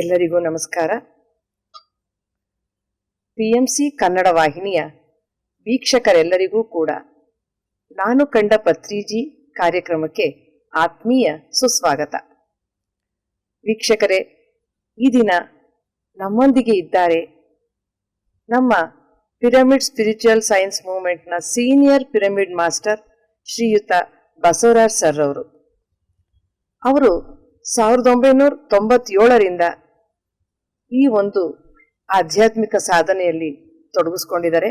ಎಲ್ಲರಿಗೂ ನಮಸ್ಕಾರ. PMC ಕನ್ನಡ ವಾಹಿನಿಯ ವೀಕ್ಷಕರೆಲ್ಲರಿಗೂ ಕೂಡ ನಾನು ಕಂಡ ಪತ್ರಿಜಿ ಕಾರ್ಯಕ್ರಮಕ್ಕೆ ಆತ್ಮೀಯ ಸುಸ್ವಾಗತ. ವೀಕ್ಷಕರೇ, ಈ ದಿನ ನಮ್ಮೊಂದಿಗೆ ಇದ್ದಾರೆ ನಮ್ಮ ಪಿರಮಿಡ್ ಸ್ಪಿರಿಚುವಲ್ ಸೈನ್ಸ್ ಮೂವ್ಮೆಂಟ್ನ ಸೀನಿಯರ್ ಪಿರಮಿಡ್ ಮಾಸ್ಟರ್ ಶ್ರೀಯುತ ಬಸವರಾಜ್ ಸರ್ ಅವರು. ಅವರು 1997ರಿಂದ ಈ ಒಂದು ಆಧ್ಯಾತ್ಮಿಕ ಸಾಧನೆಯಲ್ಲಿ ತೊಡಗಿಸ್ಕೊಂಡಿದ್ದಾರೆ.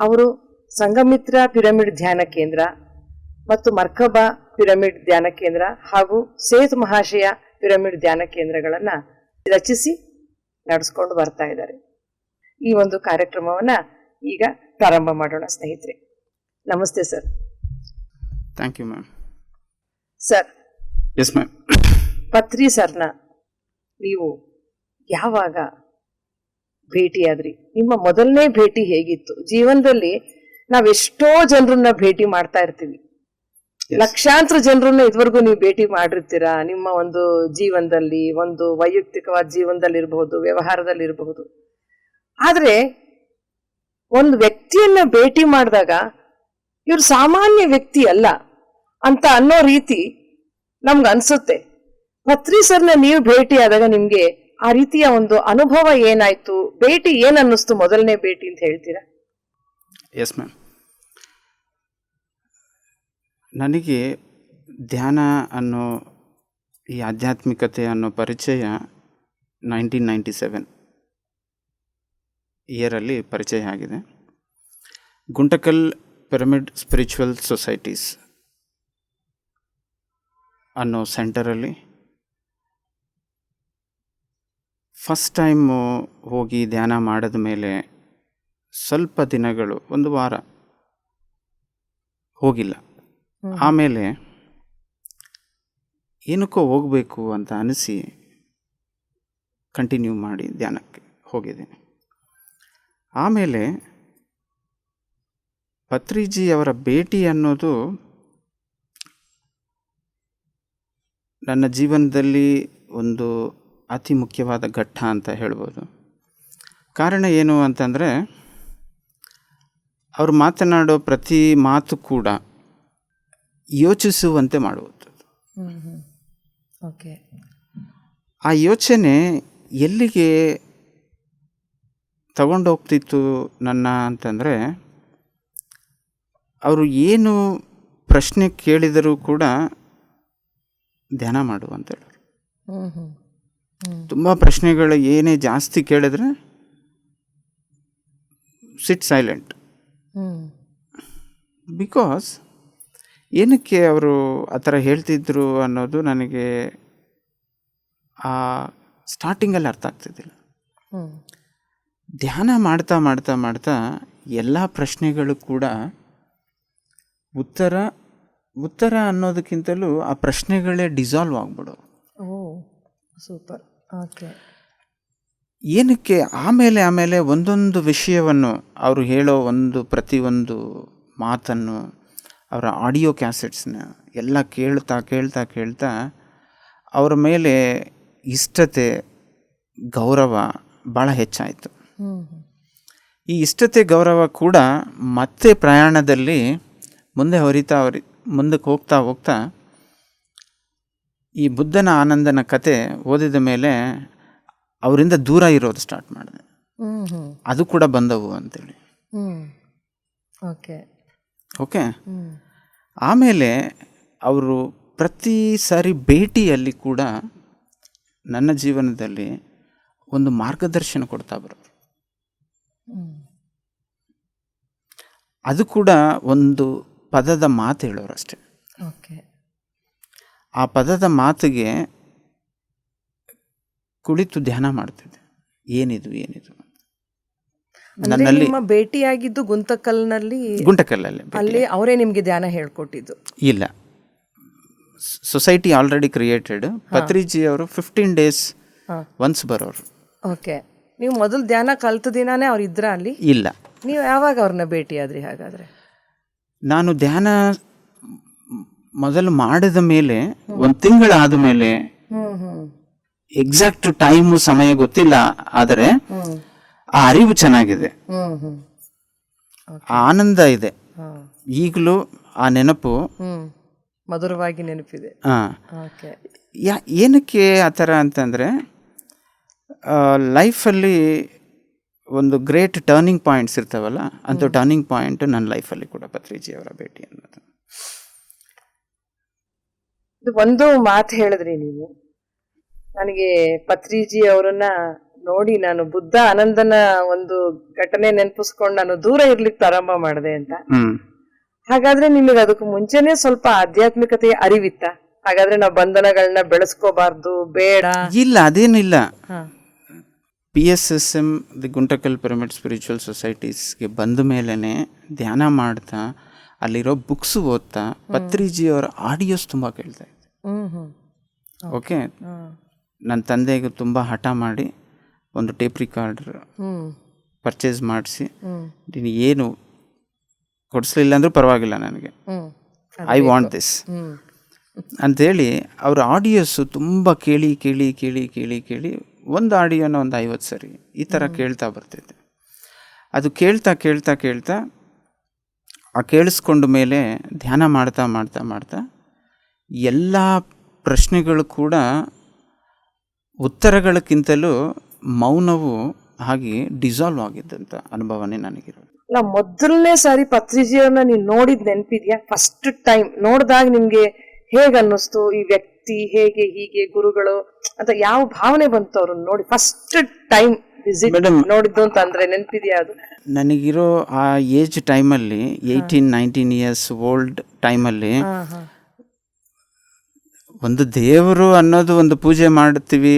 ಅವರು ಸಂಘಮಿತ್ರ ಪಿರಮಿಡ್ ಧ್ಯಾನ ಕೇಂದ್ರ ಮತ್ತು ಮರ್ಕಬಾ ಪಿರಮಿಡ್ ಧ್ಯಾನ ಕೇಂದ್ರ ಹಾಗೂ ಸೇತ್ ಮಹಾಶಯ ಪಿರಮಿಡ್ ಧ್ಯಾನ ಕೇಂದ್ರಗಳನ್ನು ರಚಿಸಿ ನಡೆಸ್ಕೊಂಡು ಬರ್ತಾ ಇದ್ದಾರೆ. ಈ ಒಂದು ಕಾರ್ಯಕ್ರಮವನ್ನು ಈಗ ಪ್ರಾರಂಭ ಮಾಡೋಣ ಸ್ನೇಹಿತರೆ. ನಮಸ್ತೆ sir. Thank you ma'am. Sir, yes ma'am. Patri ಸರ್ನ ನೀವು ಯಾವಾಗ ಭೇಟಿಯಾದ್ರಿ? ನಿಮ್ಮ ಮೊದಲನೇ ಭೇಟಿ ಹೇಗಿತ್ತು? ಜೀವನದಲ್ಲಿ ನಾವೆಷ್ಟೋ ಜನರನ್ನ ಭೇಟಿ ಮಾಡ್ತಾ ಇರ್ತೀವಿ, ಲಕ್ಷಾಂತರ ಜನರನ್ನ ಇದುವರೆಗೂ ನೀವು ಭೇಟಿ ಮಾಡಿರ್ತೀರಾ. ನಿಮ್ಮ ಒಂದು ಜೀವನದಲ್ಲಿ, ಒಂದು ವೈಯಕ್ತಿಕವಾದ ಜೀವನದಲ್ಲಿ ಇರಬಹುದು, ವ್ಯವಹಾರದಲ್ಲಿ ಇರಬಹುದು. ಆದ್ರೆ ಒಂದು ವ್ಯಕ್ತಿಯನ್ನ ಭೇಟಿ ಮಾಡಿದಾಗ ಇವ್ರು ಸಾಮಾನ್ಯ ವ್ಯಕ್ತಿ ಅಲ್ಲ ಅಂತ ಅನ್ನೋ ರೀತಿ ನಮ್ಗೆ ಅನ್ಸುತ್ತೆ. ಪತ್ರಿ ಸರ್ನ ನೀವು ಭೇಟಿ ಆದಾಗ ನಿಮ್ಗೆ ಆ ರೀತಿಯ ಒಂದು ಅನುಭವ ಏನಾಯ್ತು? ಭೇಟಿ ಏನ್ ಅನ್ನಿಸ್ತು ಮೊದಲನೇ ಭೇಟಿ ಅಂತ ಹೇಳ್ತೀರಾ? Yes ma'am. ನನಗೆ ಧ್ಯಾನ ಅನ್ನೋ ಈ ಆಧ್ಯಾತ್ಮಿಕತೆ ಅನ್ನೋ ಪರಿಚಯ 1997 ಇಯರಲ್ಲಿ ಪರಿಚಯ ಆಗಿದೆ. ಗುಂಟಕಲ್ ಪಿರಮಿಡ್ ಸ್ಪಿರಿಚುವಲ್ ಸೊಸೈಟೀಸ್ ಅನ್ನೋ ಸೆಂಟರಲ್ಲಿ ಫಸ್ಟ್ ಟೈಮು ಹೋಗಿ ಧ್ಯಾನ ಮಾಡಿದ ಮೇಲೆ ಸ್ವಲ್ಪ ದಿನಗಳು, ಒಂದು ವಾರ ಹೋಗಿಲ್ಲ. ಆಮೇಲೆ ಏನಕ್ಕೋ ಹೋಗಬೇಕು ಅಂತ ಅನಿಸಿ ಕಂಟಿನ್ಯೂ ಮಾಡಿ ಧ್ಯಾನಕ್ಕೆ ಹೋಗಿದ್ದೀನಿ. ಆಮೇಲೆ ಪತ್ರಿಜಿ ಅವರ ಭೇಟಿ ಅನ್ನೋದು ನನ್ನ ಜೀವನದಲ್ಲಿ ಒಂದು ಅತಿ ಮುಖ್ಯವಾದ ಘಟ್ಟ ಅಂತ ಹೇಳ್ಬೋದು. ಕಾರಣ ಏನು ಅಂತಂದರೆ, ಅವರು ಮಾತನಾಡೋ ಪ್ರತಿ ಮಾತು ಕೂಡ ಯೋಚಿಸುವಂತೆ ಮಾಡುವಂಥದ್ದು. ಆ ಯೋಚನೆ ಎಲ್ಲಿಗೆ ತಗೊಂಡೋಗ್ತಿತ್ತು ನನ್ನ ಅಂತಂದರೆ, ಅವರು ಏನು ಪ್ರಶ್ನೆ ಕೇಳಿದರೂ ಕೂಡ ಧ್ಯಾನ ಮಾಡು ಅಂತ ಹೇಳೋರು. ತುಂಬ ಪ್ರಶ್ನೆಗಳು ಏನೇ ಜಾಸ್ತಿ ಕೇಳಿದ್ರೆ ಸಿಟ್ ಸೈಲೆಂಟ್. ಬಿಕಾಸ್ ಏನಕ್ಕೆ ಅವರು ಆ ಥರ ಹೇಳ್ತಿದ್ರು ಅನ್ನೋದು ನನಗೆ ಆ ಸ್ಟಾರ್ಟಿಂಗಲ್ಲಿ ಅರ್ಥ ಆಗ್ತಿದ್ದಿಲ್ಲ. ಧ್ಯಾನ ಮಾಡ್ತಾ ಮಾಡ್ತಾ ಮಾಡ್ತಾ ಎಲ್ಲ ಪ್ರಶ್ನೆಗಳು ಕೂಡ ಉತ್ತರ ಅನ್ನೋದಕ್ಕಿಂತಲೂ ಆ ಪ್ರಶ್ನೆಗಳೇ ಡಿಸಾಲ್ವ್ ಆಗ್ಬಿಡೋ. ಸೂಪರ್. ಓಕೆ. ಏನಕ್ಕೆ ಆಮೇಲೆ ಒಂದೊಂದು ವಿಷಯವನ್ನು ಅವರು ಹೇಳೋ ಪ್ರತಿಯೊಂದು ಮಾತನ್ನು, ಅವರ ಆಡಿಯೋ ಕ್ಯಾಸೆಟ್ಸ್ನ ಎಲ್ಲ ಕೇಳ್ತಾ ಅವರ ಮೇಲೆ ಇಷ್ಟತೆ, ಗೌರವ ಭಾಳ ಹೆಚ್ಚಾಯಿತು. ಈ ಇಷ್ಟತೆ ಗೌರವ ಕೂಡ ಮತ್ತೆ ಪ್ರಯಾಣದಲ್ಲಿ ಮುಂದಕ್ಕೆ ಹೋಗ್ತಾ ಈ ಬುದ್ಧನ ಆನಂದನ ಕತೆ ಓದಿದ ಮೇಲೆ ಅವರಿಂದ ದೂರ ಇರೋದು ಸ್ಟಾರ್ಟ್ ಮಾಡಿದೆ. ಅದು ಕೂಡ ಬಂದವು ಅಂತೇಳಿ. ಓಕೆ. ಆಮೇಲೆ ಅವರು ಪ್ರತಿ ಸಾರಿ ಭೇಟಿಯಲ್ಲಿ ಕೂಡ ನನ್ನ ಜೀವನದಲ್ಲಿ ಒಂದು ಮಾರ್ಗದರ್ಶನ ಕೊಡ್ತಾ ಬರೋರು. ಅದು ಕೂಡ ಒಂದು ಪದದ ಮಾತು ಹೇಳೋರು ಅಷ್ಟೆ. ಆ ಪದದ ಮಾತಿಗೆ ಕುಳಿತು ಧ್ಯಾನ ಮಾಡ್ತಿದ್ದೆ. ಏನಿದು ಅಂದ್ರೆ ನಿಮ್ಮ ಭೇಟಿಯಾಗಿದ್ದು ಗುಂಟಕಲ್ನಲ್ಲಿ ಅಲ್ಲಿ ಅವರೇ ನಿಮ್ಗೆ ಧ್ಯಾನ ಹೇಳ್ಕೊಟ್ಟಿದ್ದು? ಇಲ್ಲ, ಸೊಸೈಟಿ ಆಲ್ರೆಡಿ ಕ್ರಿಯೇಟೆಡ್. ಪತ್ರಿಜಿ ಅವರು 15 days ಒನ್ಸ್ ಬರೋರು. ಓಕೆ, ನೀವು ಮೊದಲು ಧ್ಯಾನ ಕಲ್ತ ದಿನಾನೇ ಅವ್ರು ಇದ್ರ ಅಲ್ಲಿ? ಇಲ್ಲ. ನೀವು ಯಾವಾಗ ಅವ್ರನ್ನ ಭೇಟಿಯಾದ್ರಿ ಹಾಗಾದ್ರೆ? ನಾನು ಧ್ಯಾನ ಮೊದಲು ಮಾಡಿದ ಮೇಲೆ 1 ತಿಂಗಳಾದ ಮೇಲೆ, ಎಕ್ಸಾಕ್ಟ್ ಟೈಮು ಸಮಯ ಗೊತ್ತಿಲ್ಲ, ಆದರೆ ಆ ಅರಿವು ಚೆನ್ನಾಗಿದೆ, ಆನಂದ ಇದೆ, ಈಗಲೂ ಆ ನೆನಪು ಮಧುರವಾಗಿ ನೆನಪಿದೆ. ಏನಕ್ಕೆ ಆ ಥರ ಅಂತಂದರೆ, ಲೈಫಲ್ಲಿ ಒಂದು ಗ್ರೇಟ್ ಟರ್ನಿಂಗ್ ಪಾಯಿಂಟ್ಸ್ ಇರ್ತಾವಲ್ಲ, ಅಂಥ ಟರ್ನಿಂಗ್ ಪಾಯಿಂಟ್ ನನ್ನ ಲೈಫಲ್ಲಿ ಕೂಡ ಪತ್ರಿಜಿ ಅವರ ಭೇಟಿ ಅನ್ನೋದು. ಒಂದು ಮಾತು ಹೇಳಿದ್ರಿ ನೀವು, ನನಗೆ ಪತ್ರಿಜಿ ಅವರನ್ನ ನೋಡಿ ನಾನು ಬುದ್ಧ ಆನಂದನ ಒಂದು ಘಟನೆ ನೆನಪಿಸ್ಕೊಂಡು ನಾನು ದೂರ ಇರ್ಲಿಕ್ಕೆ ಪ್ರಾರಂಭ ಮಾಡಿದೆ ಅಂತ. ಹಾಗಾದ್ರೆ ನಿಮಗೆ ಅದಕ್ಕೂ ಮುಂಚೆನೆ ಸ್ವಲ್ಪ ಆಧ್ಯಾತ್ಮಿಕತೆಯ ಅರಿವಿತ್ತ? ಹಾಗಾದ್ರೆ ನಾವು ಬಂಧನಗಳನ್ನ ಬೆಳೆಸ್ಕೋಬಾರ್ದು, ಬೇಡ? ಇಲ್ಲ, ಅದೇನಿಲ್ಲ. PSSM, the Guntakal pyramid spiritual ಸೊಸೈಟೀಸ್ಗೆ ಬಂದ ಮೇಲೇ ಧ್ಯಾನ ಮಾಡ್ತಾ ಅಲ್ಲಿರೋ ಬುಕ್ಸ್ ಓದ್ತಾ ಪತ್ರಿಜಿ ಅವರ ಆಡಿಯೋಸ್ ತುಂಬ ಕೇಳ್ತಾ ಇದ್ದೆ. ಓಕೆ, ನನ್ನ ತಂದೆಗೆ ತುಂಬ ಹಠ ಮಾಡಿ ಒಂದು ಟೇಪ್ ರಿಕಾರ್ಡರ್ ಪರ್ಚೇಸ್ ಮಾಡಿಸಿ, ನೀನು ಏನು ಕೊಡಿಸ್ಲಿಲ್ಲ ಅಂದ್ರೂ ಪರವಾಗಿಲ್ಲ ನನಗೆ, ಐ ವಾಂಟ್ ದಿಸ್ ಅಂಥೇಳಿ ಅವ್ರ ಆಡಿಯೋಸು ತುಂಬ ಕೇಳಿ ಕೇಳಿ ಕೇಳಿ ಕೇಳಿ ಕೇಳಿ ಒಂದು ಆಡಿಯೋನ ಒಂದು 50 ಸರಿ ಈ ಥರ ಕೇಳ್ತಾ ಬರ್ತಿದ್ದೆ. ಅದು ಕೇಳ್ತಾ ಕೇಳ್ತಾ ಕೇಳ್ತಾ ಆ ಕೇಳಿಸ್ಕೊಂಡ ಮೇಲೆ ಧ್ಯಾನ ಮಾಡ್ತಾ ಮಾಡ್ತಾ ಮಾಡ್ತಾ ಎಲ್ಲ ಪ್ರಶ್ನೆಗಳು ಕೂಡ ಉತ್ತರಗಳಕ್ಕಿಂತಲೂ ಮೌನವು ಹಾಗೆ ಡಿಸಾಲ್ವ್ ಆಗಿದ್ದಂಥ ಅನುಭವನೇ ನನಗಿರೋದು. ಅಲ್ಲ, ಮೊದಲನೇ ಸಾರಿ ಪತ್ರಿಜಿಯವ್ರನ್ನ ನೀವು ನೋಡಿದ್ ನೆನಪಿದ್ಯಾ? ಫಸ್ಟ್ ಟೈಮ್ ನೋಡಿದಾಗ ನಿಮ್ಗೆ ಹೇಗೆ ಅನ್ನಿಸ್ತು? ಈ ವ್ಯಕ್ತಿ ಹೇಗೆ, ಹೀಗೆ ಗುರುಗಳು ಅಂತ ಯಾವ ಭಾವನೆ ಬಂತು ಅವ್ರನ್ನ ನೋಡಿ ಫಸ್ಟ್ ಟೈಮ್ ವಿಸಿಟ್ ನೋಡಿದ್ದು ಅಂತ ಅಂದ್ರೆ ನೆನಪಿದ್ಯಾ ಅದು? ನನಗಿರೋ ಆ ಏಜ್ ಟೈಮಲ್ಲಿ 18-19 ಇಯರ್ಸ್ ಓಲ್ಡ್ ಟೈಮಲ್ಲಿ ಒಂದು ದೇವರು ಅನ್ನೋದು ಒಂದು ಪೂಜೆ ಮಾಡ್ತೀವಿ,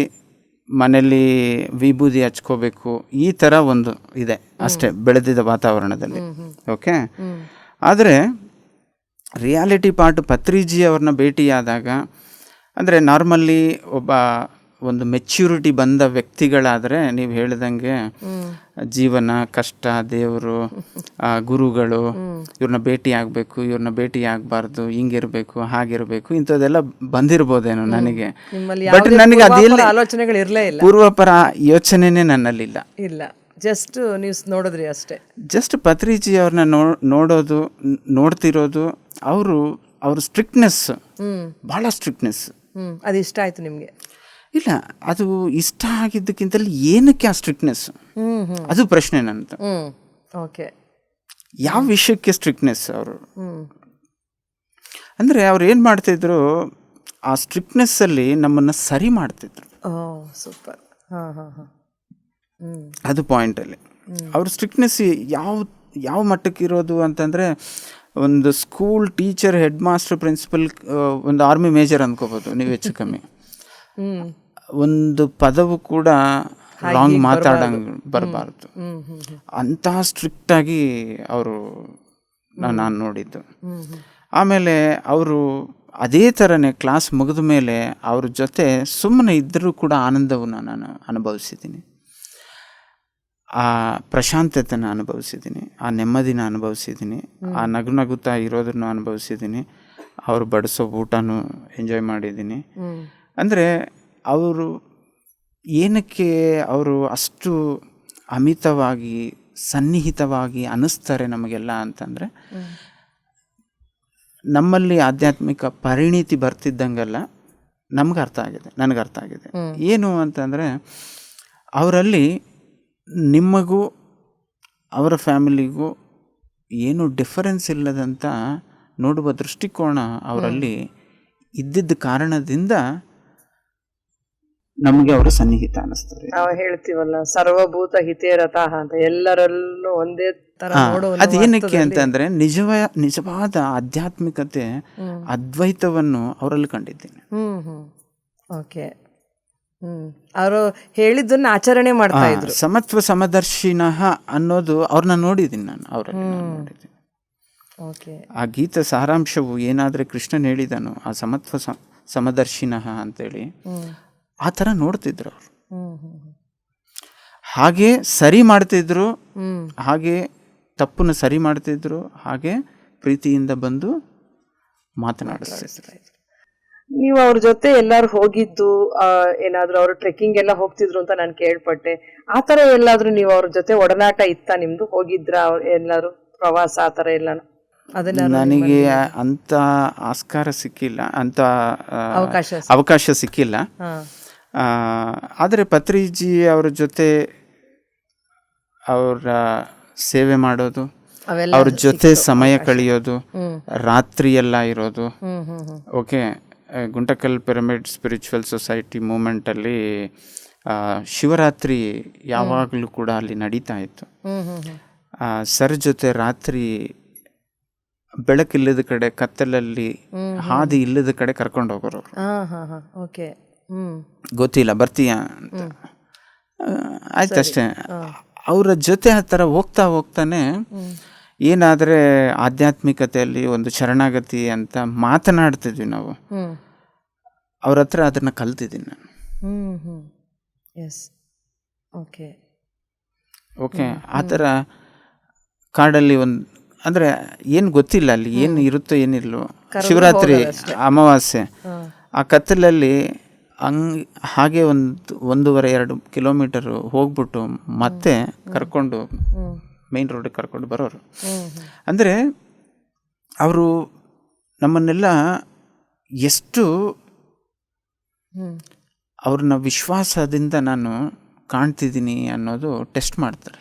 ಮನೇಲಿ ವಿಭೂತಿ ಹಚ್ಕೋಬೇಕು, ಈ ಥರ ಒಂದು ಇದೆ ಅಷ್ಟೇ ಬೆಳೆದಿದ್ದ ವಾತಾವರಣದಲ್ಲಿ. ಓಕೆ, ಆದರೆ ರಿಯಾಲಿಟಿ ಪಾರ್ಟ್ ಪತ್ರಿಜಿ ಅವ್ರನ್ನ ಭೇಟಿಯಾದಾಗ, ಅಂದರೆ ನಾರ್ಮಲ್ಲಿ ಒಂದು ಮೆಚ್ಯೂರಿಟಿ ಬಂದ ವ್ಯಕ್ತಿಗಳಾದರೆ ನೀವು ಹೇಳಿದಂಗೆ ಜೀವನ ಕಷ್ಟ, ದೇವರು, ಗುರುಗಳು, ಇವ್ರನ್ನ ಭೇಟಿ ಆಗಬೇಕು, ಇವ್ರನ್ನ ಭೇಟಿ ಆಗಬಾರ್ದು, ಹಿಂಗಿರಬೇಕು, ಹಾಗಿರಬೇಕು, ಇಂಥದ್ದೆಲ್ಲ ಬಂದಿರ್ಬೋದೇನೋ ನನಗೆ. ಬಟ್ ನನಗೆ ಅದೆಲ್ಲ ಆಲೋಚನೆಗಳು ಇರಲೇ ಇಲ್ಲ, ಪೂರ್ವಪರ ಯೋಚನೆನೇ ನನ್ನಲ್ಲಿಲ್ಲ. ಇಲ್ಲ, ಜಸ್ಟ್ ನೀವು ನೋಡಿದ್ರಿ ಅಷ್ಟೇ. ಜಸ್ಟ್ ಪತ್ರಿಜಿ ಅವ್ರನ್ನ ನೋಡೋದು, ನೋಡ್ತಿರೋದು, ಅವ್ರ ಸ್ಟ್ರಿಕ್ಟ್ನೆಸ್, ಭಾಳ ಸ್ಟ್ರಿಕ್ಟ್ನೆಸ್. ಅದು ಇಷ್ಟ ಆಯ್ತು ನಿಮಗೆ? ಇಲ್ಲ, ಅದು ಇಷ್ಟ ಆಗಿದ್ದಕ್ಕಿಂತಲೂ ಏನಕ್ಕೆ ಆ ಸ್ಟ್ರಿಕ್ಟ್ನೆಸ್, ಅದು ಪ್ರಶ್ನೆ ನಂತ. ಓಕೆ, ಯಾವ ವಿಷಯಕ್ಕೆ ಸ್ಟ್ರಿಕ್ಟ್ನೆಸ್ ಅವರು? ಅಂದರೆ ಅವ್ರು ಏನು ಮಾಡ್ತಿದ್ರು, ಆ ಸ್ಟ್ರಿಕ್ಟ್ನೆಸ್ಸಲ್ಲಿ ನಮ್ಮನ್ನು ಸರಿ ಮಾಡ್ತಿದ್ರು. ಸೂಪರ್. ಅದು ಪಾಯಿಂಟಲ್ಲಿ ಅವ್ರ ಸ್ಟ್ರಿಕ್ಟ್ನೆಸ್ ಯಾವ ಮಟ್ಟಕ್ಕೆ ಇರೋದು ಅಂತಂದರೆ, ಒಂದು school teacher, head master, principal, ಒಂದು ಆರ್ಮಿ ಮೇಜರ್ ಅಂದ್ಕೋಬೋದು ನೀವು ಹೆಚ್ಚು ಕಮ್ಮಿ. ಒಂದು ಪದವು ಕೂಡ ರಾಂಗ್ ಮಾತಾಡಂಗೆ ಬರಬಾರ್ದು, ಅಂತಹ ಸ್ಟ್ರಿಕ್ಟಾಗಿ ಅವರು ನಾನು ನೋಡಿದ್ದು. ಆಮೇಲೆ ಅವರು ಅದೇ ಥರನೇ ಕ್ಲಾಸ್ ಮುಗಿದ ಮೇಲೆ ಅವ್ರ ಜೊತೆ ಸುಮ್ಮನೆ ಇದ್ದರೂ ಕೂಡ ಆನಂದವನ್ನು ನಾನು ಅನುಭವಿಸಿದ್ದೀನಿ, ಆ ಪ್ರಶಾಂತತೆನ ಅನುಭವಿಸಿದ್ದೀನಿ, ಆ ನೆಮ್ಮದಿನ ಅನುಭವಿಸಿದ್ದೀನಿ, ಆ ನಗುತ್ತಾ ಇರೋದನ್ನು ಅನುಭವಿಸಿದ್ದೀನಿ, ಅವರು ಬಡಿಸೋ ಊಟನೂ ಎಂಜಾಯ್ ಮಾಡಿದ್ದೀನಿ. ಅಂದರೆ ಅವರು ಏನಕ್ಕೆ ಅವರು ಅಷ್ಟು ಅಮಿತವಾಗಿ ಸನ್ನಿಹಿತವಾಗಿ ಅನ್ನಿಸ್ತಾರೆ ನಮಗೆಲ್ಲ ಅಂತಂದರೆ, ನಮ್ಮಲ್ಲಿ ಆಧ್ಯಾತ್ಮಿಕ ಪರಿಣಿತಿ ಬರ್ತಿದ್ದಂಗೆಲ್ಲ ನನಗೆ ಅರ್ಥ ಆಗಿದೆ. ಏನು ಅಂತಂದರೆ, ಅವರಲ್ಲಿ ನಿಮಗೂ ಅವರ ಫ್ಯಾಮಿಲಿಗೂ ಏನು ಡಿಫರೆನ್ಸ್ ಇಲ್ಲದಂತ ನೋಡುವ ದೃಷ್ಟಿಕೋನ ಅವರಲ್ಲಿ ಇದ್ದಿದ್ದ ಕಾರಣದಿಂದ ನಮಗೆ ಅವರು ಸನ್ನಿಹಿತ ಅನಿಸ್ತಾರೆ. ನಾವು ಹೇಳ್ತೀವಲ್ಲ ಸರ್ವಭೂತ ಹಿತೇ ರಥಃ ಅಂತ, ಎಲ್ಲರಲ್ಲೂ ಒಂದೇ ತರ ನೋಡುವ ಅದೇನಕ್ಕೆ ಅಂತಂದ್ರೆ ನಿಜವಾದ ಆಧ್ಯಾತ್ಮಿಕತೆ ಅದ್ವೈತವನ್ನು ಅವರಲ್ಲಿ ಕಂಡಿದ್ದೇನೆ. ಓಕೆ. ಅವರು ಹೇಳಿದ್ದನ್ನ ಆಚರಣೆ ಮಾಡ್ತಾ ಇದ್ರು. ಸಮತ್ವ ಸಮದರ್ಶಿನಃ ಅನ್ನೋದು ಅವ್ರನ್ನ ನೋಡಿದ್ದೀನಿ ನಾನು, ಅವರಲ್ಲಿ ನೋಡಿದ್ದೀನಿ. ಆ ಗೀತ ಸಾರಾಂಶವು ಏನಾದ್ರೆ ಕೃಷ್ಣನ್ ಹೇಳಿದನು, ಆ ಸಮತ್ವ ಸಮದರ್ಶಿನಃ ಅಂತೇಳಿ ಆ ಥರ ನೋಡ್ತಿದ್ರು ಅವರು. ಹಾಗೆ ಸರಿ ಮಾಡ್ತಿದ್ರು, ಹಾಗೆ ತಪ್ಪನ್ನು ಸರಿ ಮಾಡ್ತಿದ್ರು, ಹಾಗೆ ಪ್ರೀತಿಯಿಂದ ಬಂದು ಮಾತನಾಡಿಸ್ತಿದ್ರು. ನೀವು ಅವ್ರ ಜೊತೆ ಎಲ್ಲಾರು ಹೋಗಿದ್ದು, ಏನಾದ್ರು ಅವರು ಟ್ರೆಕ್ಕಿಂಗ್ ಎಲ್ಲ ಹೋಗ್ತಿದ್ರು ಅಂತ ನಾನು ಕೇಳ್ಪಟ್ಟೆ. ಆ ತರ ಎಲ್ಲಾದ್ರೂ ನೀವು ಅವ್ರ ಜೊತೆ ಒಡನಾಟ ಇತ್ತ ನಿಮ್ದು? ಹೋಗಿದ್ರ ಎಲ್ಲಾರು ಪ್ರವಾಸ ಆ ತರ ಎಲ್ಲ? ನನಗೆ ಅಂತ ಆಸ್ಕಾರ ಸಿಕ್ಕಿಲ್ಲ, ಅಂತ ಅವಕಾಶ ಸಿಕ್ಕಿಲ್ಲ. ಆದರೆ ಪತ್ರಿಜಿ ಅವ್ರ ಜೊತೆ ಅವರ ಸೇವೆ ಮಾಡೋದು, ಅವ್ರ ಜೊತೆ ಸಮಯ ಕಳೆಯೋದು, ರಾತ್ರಿ ಎಲ್ಲ ಇರೋದು. Okay, Guntakal pyramid spiritual society ಮೂಮೆಂಟಲ್ಲಿ ಶಿವರಾತ್ರಿ ಯಾವಾಗಲೂ ಕೂಡ ಅಲ್ಲಿ ನಡೀತಾ ಇತ್ತು. ಸರ್ ಜೊತೆ ರಾತ್ರಿ ಬೆಳಕಿಲ್ಲದ ಕಡೆ, ಕತ್ತಲಲ್ಲಿ ಹಾದಿ ಇಲ್ಲದ ಕಡೆ ಕರ್ಕೊಂಡು ಹೋಗೋರು. ಗೊತ್ತಿಲ್ಲ ಬರ್ತೀಯ ಅಂತ, ಆಯ್ತಷ್ಟೇ. ಅವರ ಜೊತೆ ಆ ಥರ ಹೋಗ್ತಾ ಹೋಗ್ತಾನೆ ಏನಾದರೆ ಆಧ್ಯಾತ್ಮಿಕತೆಯಲ್ಲಿ ಒಂದು ಶರಣಾಗತಿ ಅಂತ ಮಾತನಾಡ್ತಿದ್ವಿ ನಾವು, ಅವ್ರ ಹತ್ರ ಅದನ್ನು ಕಲ್ತಿದ್ದೀನಿ ನಾನು. ಓಕೆ, ಆ ಥರ ಕಾಡಲ್ಲಿ ಒಂದು ಅಂದರೆ ಏನು ಗೊತ್ತಿಲ್ಲ ಅಲ್ಲಿ ಏನು ಇರುತ್ತೋ ಏನಿಲ್ಲೋ, ಶಿವರಾತ್ರಿ ಅಮಾವಾಸ್ಯೆ ಆ ಕತ್ತಲಲ್ಲಿ ಹಾಗೆ 1.5-2 ಕಿಲೋಮೀಟರ್ ಹೋಗ್ಬಿಟ್ಟು ಮತ್ತೆ ಕರ್ಕೊಂಡು ಮೇನ್ ರೋಡಿಗೆ ಕರ್ಕೊಂಡು ಬರೋರು. ಅಂದರೆ ಅವರು ನಮ್ಮನ್ನೆಲ್ಲ ಎಷ್ಟು ಅವ್ರನ್ನ ವಿಶ್ವಾಸದಿಂದ ನಾನು ಕಾಣ್ತಿದ್ದೀನಿ ಅನ್ನೋದು ಟೆಸ್ಟ್ ಮಾಡ್ತಾರೆ.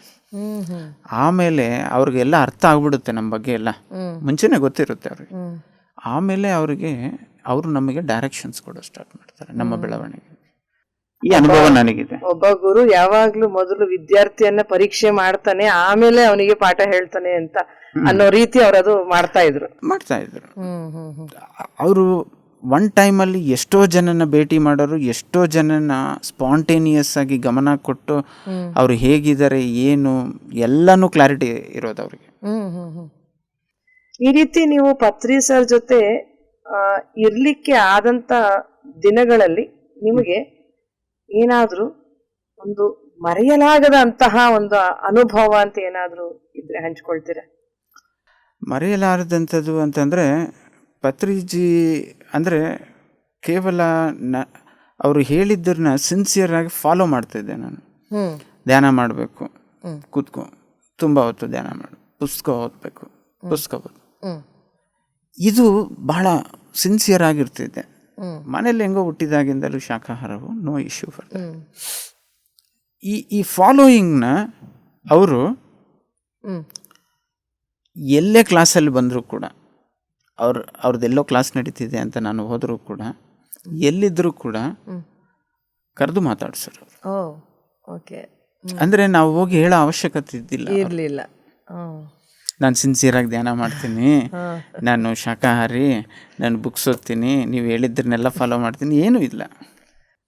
ಆಮೇಲೆ ಅವ್ರಿಗೆಲ್ಲ ಅರ್ಥ ಆಗ್ಬಿಡುತ್ತೆ ನಮ್ಮ ಬಗ್ಗೆ ಎಲ್ಲ, ಮುಂಚೆನೆ ಗೊತ್ತಿರುತ್ತೆ ಅವ್ರಿಗೆ. ಆಮೇಲೆ ಅವರು ನಮಗೆ ಡೈರೆಕ್ಷನ್ಸ್ ಕೊಡೋ ಸ್ಟಾರ್ಟ್ ಮಾಡ್ತಾರೆ ನಮ್ಮ ಬೆಳವಣಿಗೆ. ಈ ಅನುಭವ ನನಗಿದೆ. ಒಬ್ಬ ಗುರು ಯಾವಾಗ್ಲೂ ಮೊದಲು ವಿದ್ಯಾರ್ಥಿಯನ್ನ ಪರೀಕ್ಷೆ ಮಾಡ್ತಾನೆ, ಆಮೇಲೆ ಅವನಿಗೆ ಪಾಠ ಹೇಳ್ತಾನೆ ಅಂತ ಅನ್ನೋ ರೀತಿ ಅವರದು ಮಾಡ್ತಾ ಇದ್ರು. ಅವರು ಒನ್ ಟೈಮಲ್ಲಿ ಎಷ್ಟೋ ಜನನ ಭೇಟಿ ಮಾಡೋರು, ಎಷ್ಟೋ ಜನನ ಸ್ಪಾಂಟೇನಿಯಸ್ ಆಗಿ ಗಮನ ಕೊಟ್ಟು ಅವ್ರು ಹೇಗಿದ್ದಾರೆ ಏನು ಎಲ್ಲನೂ ಕ್ಲಾರಿಟಿ ಇರೋದು ಅವ್ರಿಗೆ. ಈ ರೀತಿ ನೀವು ಪತ್ರಿ ಸರ್ ಜೊತೆ ಇರ್ಲಿಕ್ಕೆ ಆದಂತ ದಿನಗಳಲ್ಲಿ ನಿಮಗೆ ಏನಾದ್ರೂ ಒಂದು ಮರೆಯಲಾಗದ ಅಂತಹ ಒಂದು ಅನುಭವ ಅಂತ ಏನಾದ್ರೂ ಇದ್ರೆ ಹಂಚ್ಕೊಳ್ತೀರಾ? ಮರೆಯಲಾರದಂಥದ್ದು ಅಂತಂದ್ರೆ ಪತ್ರಿಜಿ ಅಂದರೆ ಕೇವಲ ಅವರು ಹೇಳಿದ್ದನ್ನ ಸಿನ್ಸಿಯರ್ ಆಗಿ ಫಾಲೋ ಮಾಡ್ತಿದ್ದೆ ನಾನು. ಧ್ಯಾನ ಮಾಡಬೇಕು, ಕೂತ್ಕೊ, ತುಂಬ ಹೊತ್ತು ಧ್ಯಾನ ಮಾಡು, ಪುಸ್ತಕ ಓದಬೇಕು, ಪುಸ್ತಕ ಓದು, ಇದು ಬಹಳ ಸಿನ್ಸಿಯರ್ ಆಗಿರ್ತಿದ್ದೆ. ಮನೇಲಿ ಹೆಂಗೋ ಹುಟ್ಟಿದಾಗಿಂದಲೂ ಶಾಖಾಹಾರವು ನೋ ಇಶ್ಯೂ ಫಾರ್ ದಟ್. ಈ ಫಾಲೋಯಿಂಗ್ನ ಅವರು ಎಲ್ಲೇ ಕ್ಲಾಸಲ್ಲಿ ಬಂದರೂ ಕೂಡ, ಅವ್ರದ್ದೆಲ್ಲೋ ಕ್ಲಾಸ್ ನಡೀತಿದೆ ಅಂತ ನಾನು ಹೋದರೂ ಕೂಡ, ಎಲ್ಲಿದ್ದರೂ ಕೂಡ ಕರೆದು ಮಾತಾಡ್ಸೋರು. ಅಂದರೆ ನಾವು ಹೋಗಿ ಹೇಳೋ ಅವಶ್ಯಕತೆ ಇರಲಿಲ್ಲ. ನಾನು ಸಿನ್ಸಿಯರಾಗಿ ಧ್ಯಾನ ಮಾಡ್ತೀನಿ, ನಾನು ಶಾಖಾಹಾರಿ, ನಾನು ಬುಕ್ಸ್ ಓದ್ತೀನಿ, ನೀವು ಹೇಳಿದ್ರನ್ನೆಲ್ಲ ಫಾಲೋ ಮಾಡ್ತೀನಿ, ಏನೂ ಇಲ್ಲ.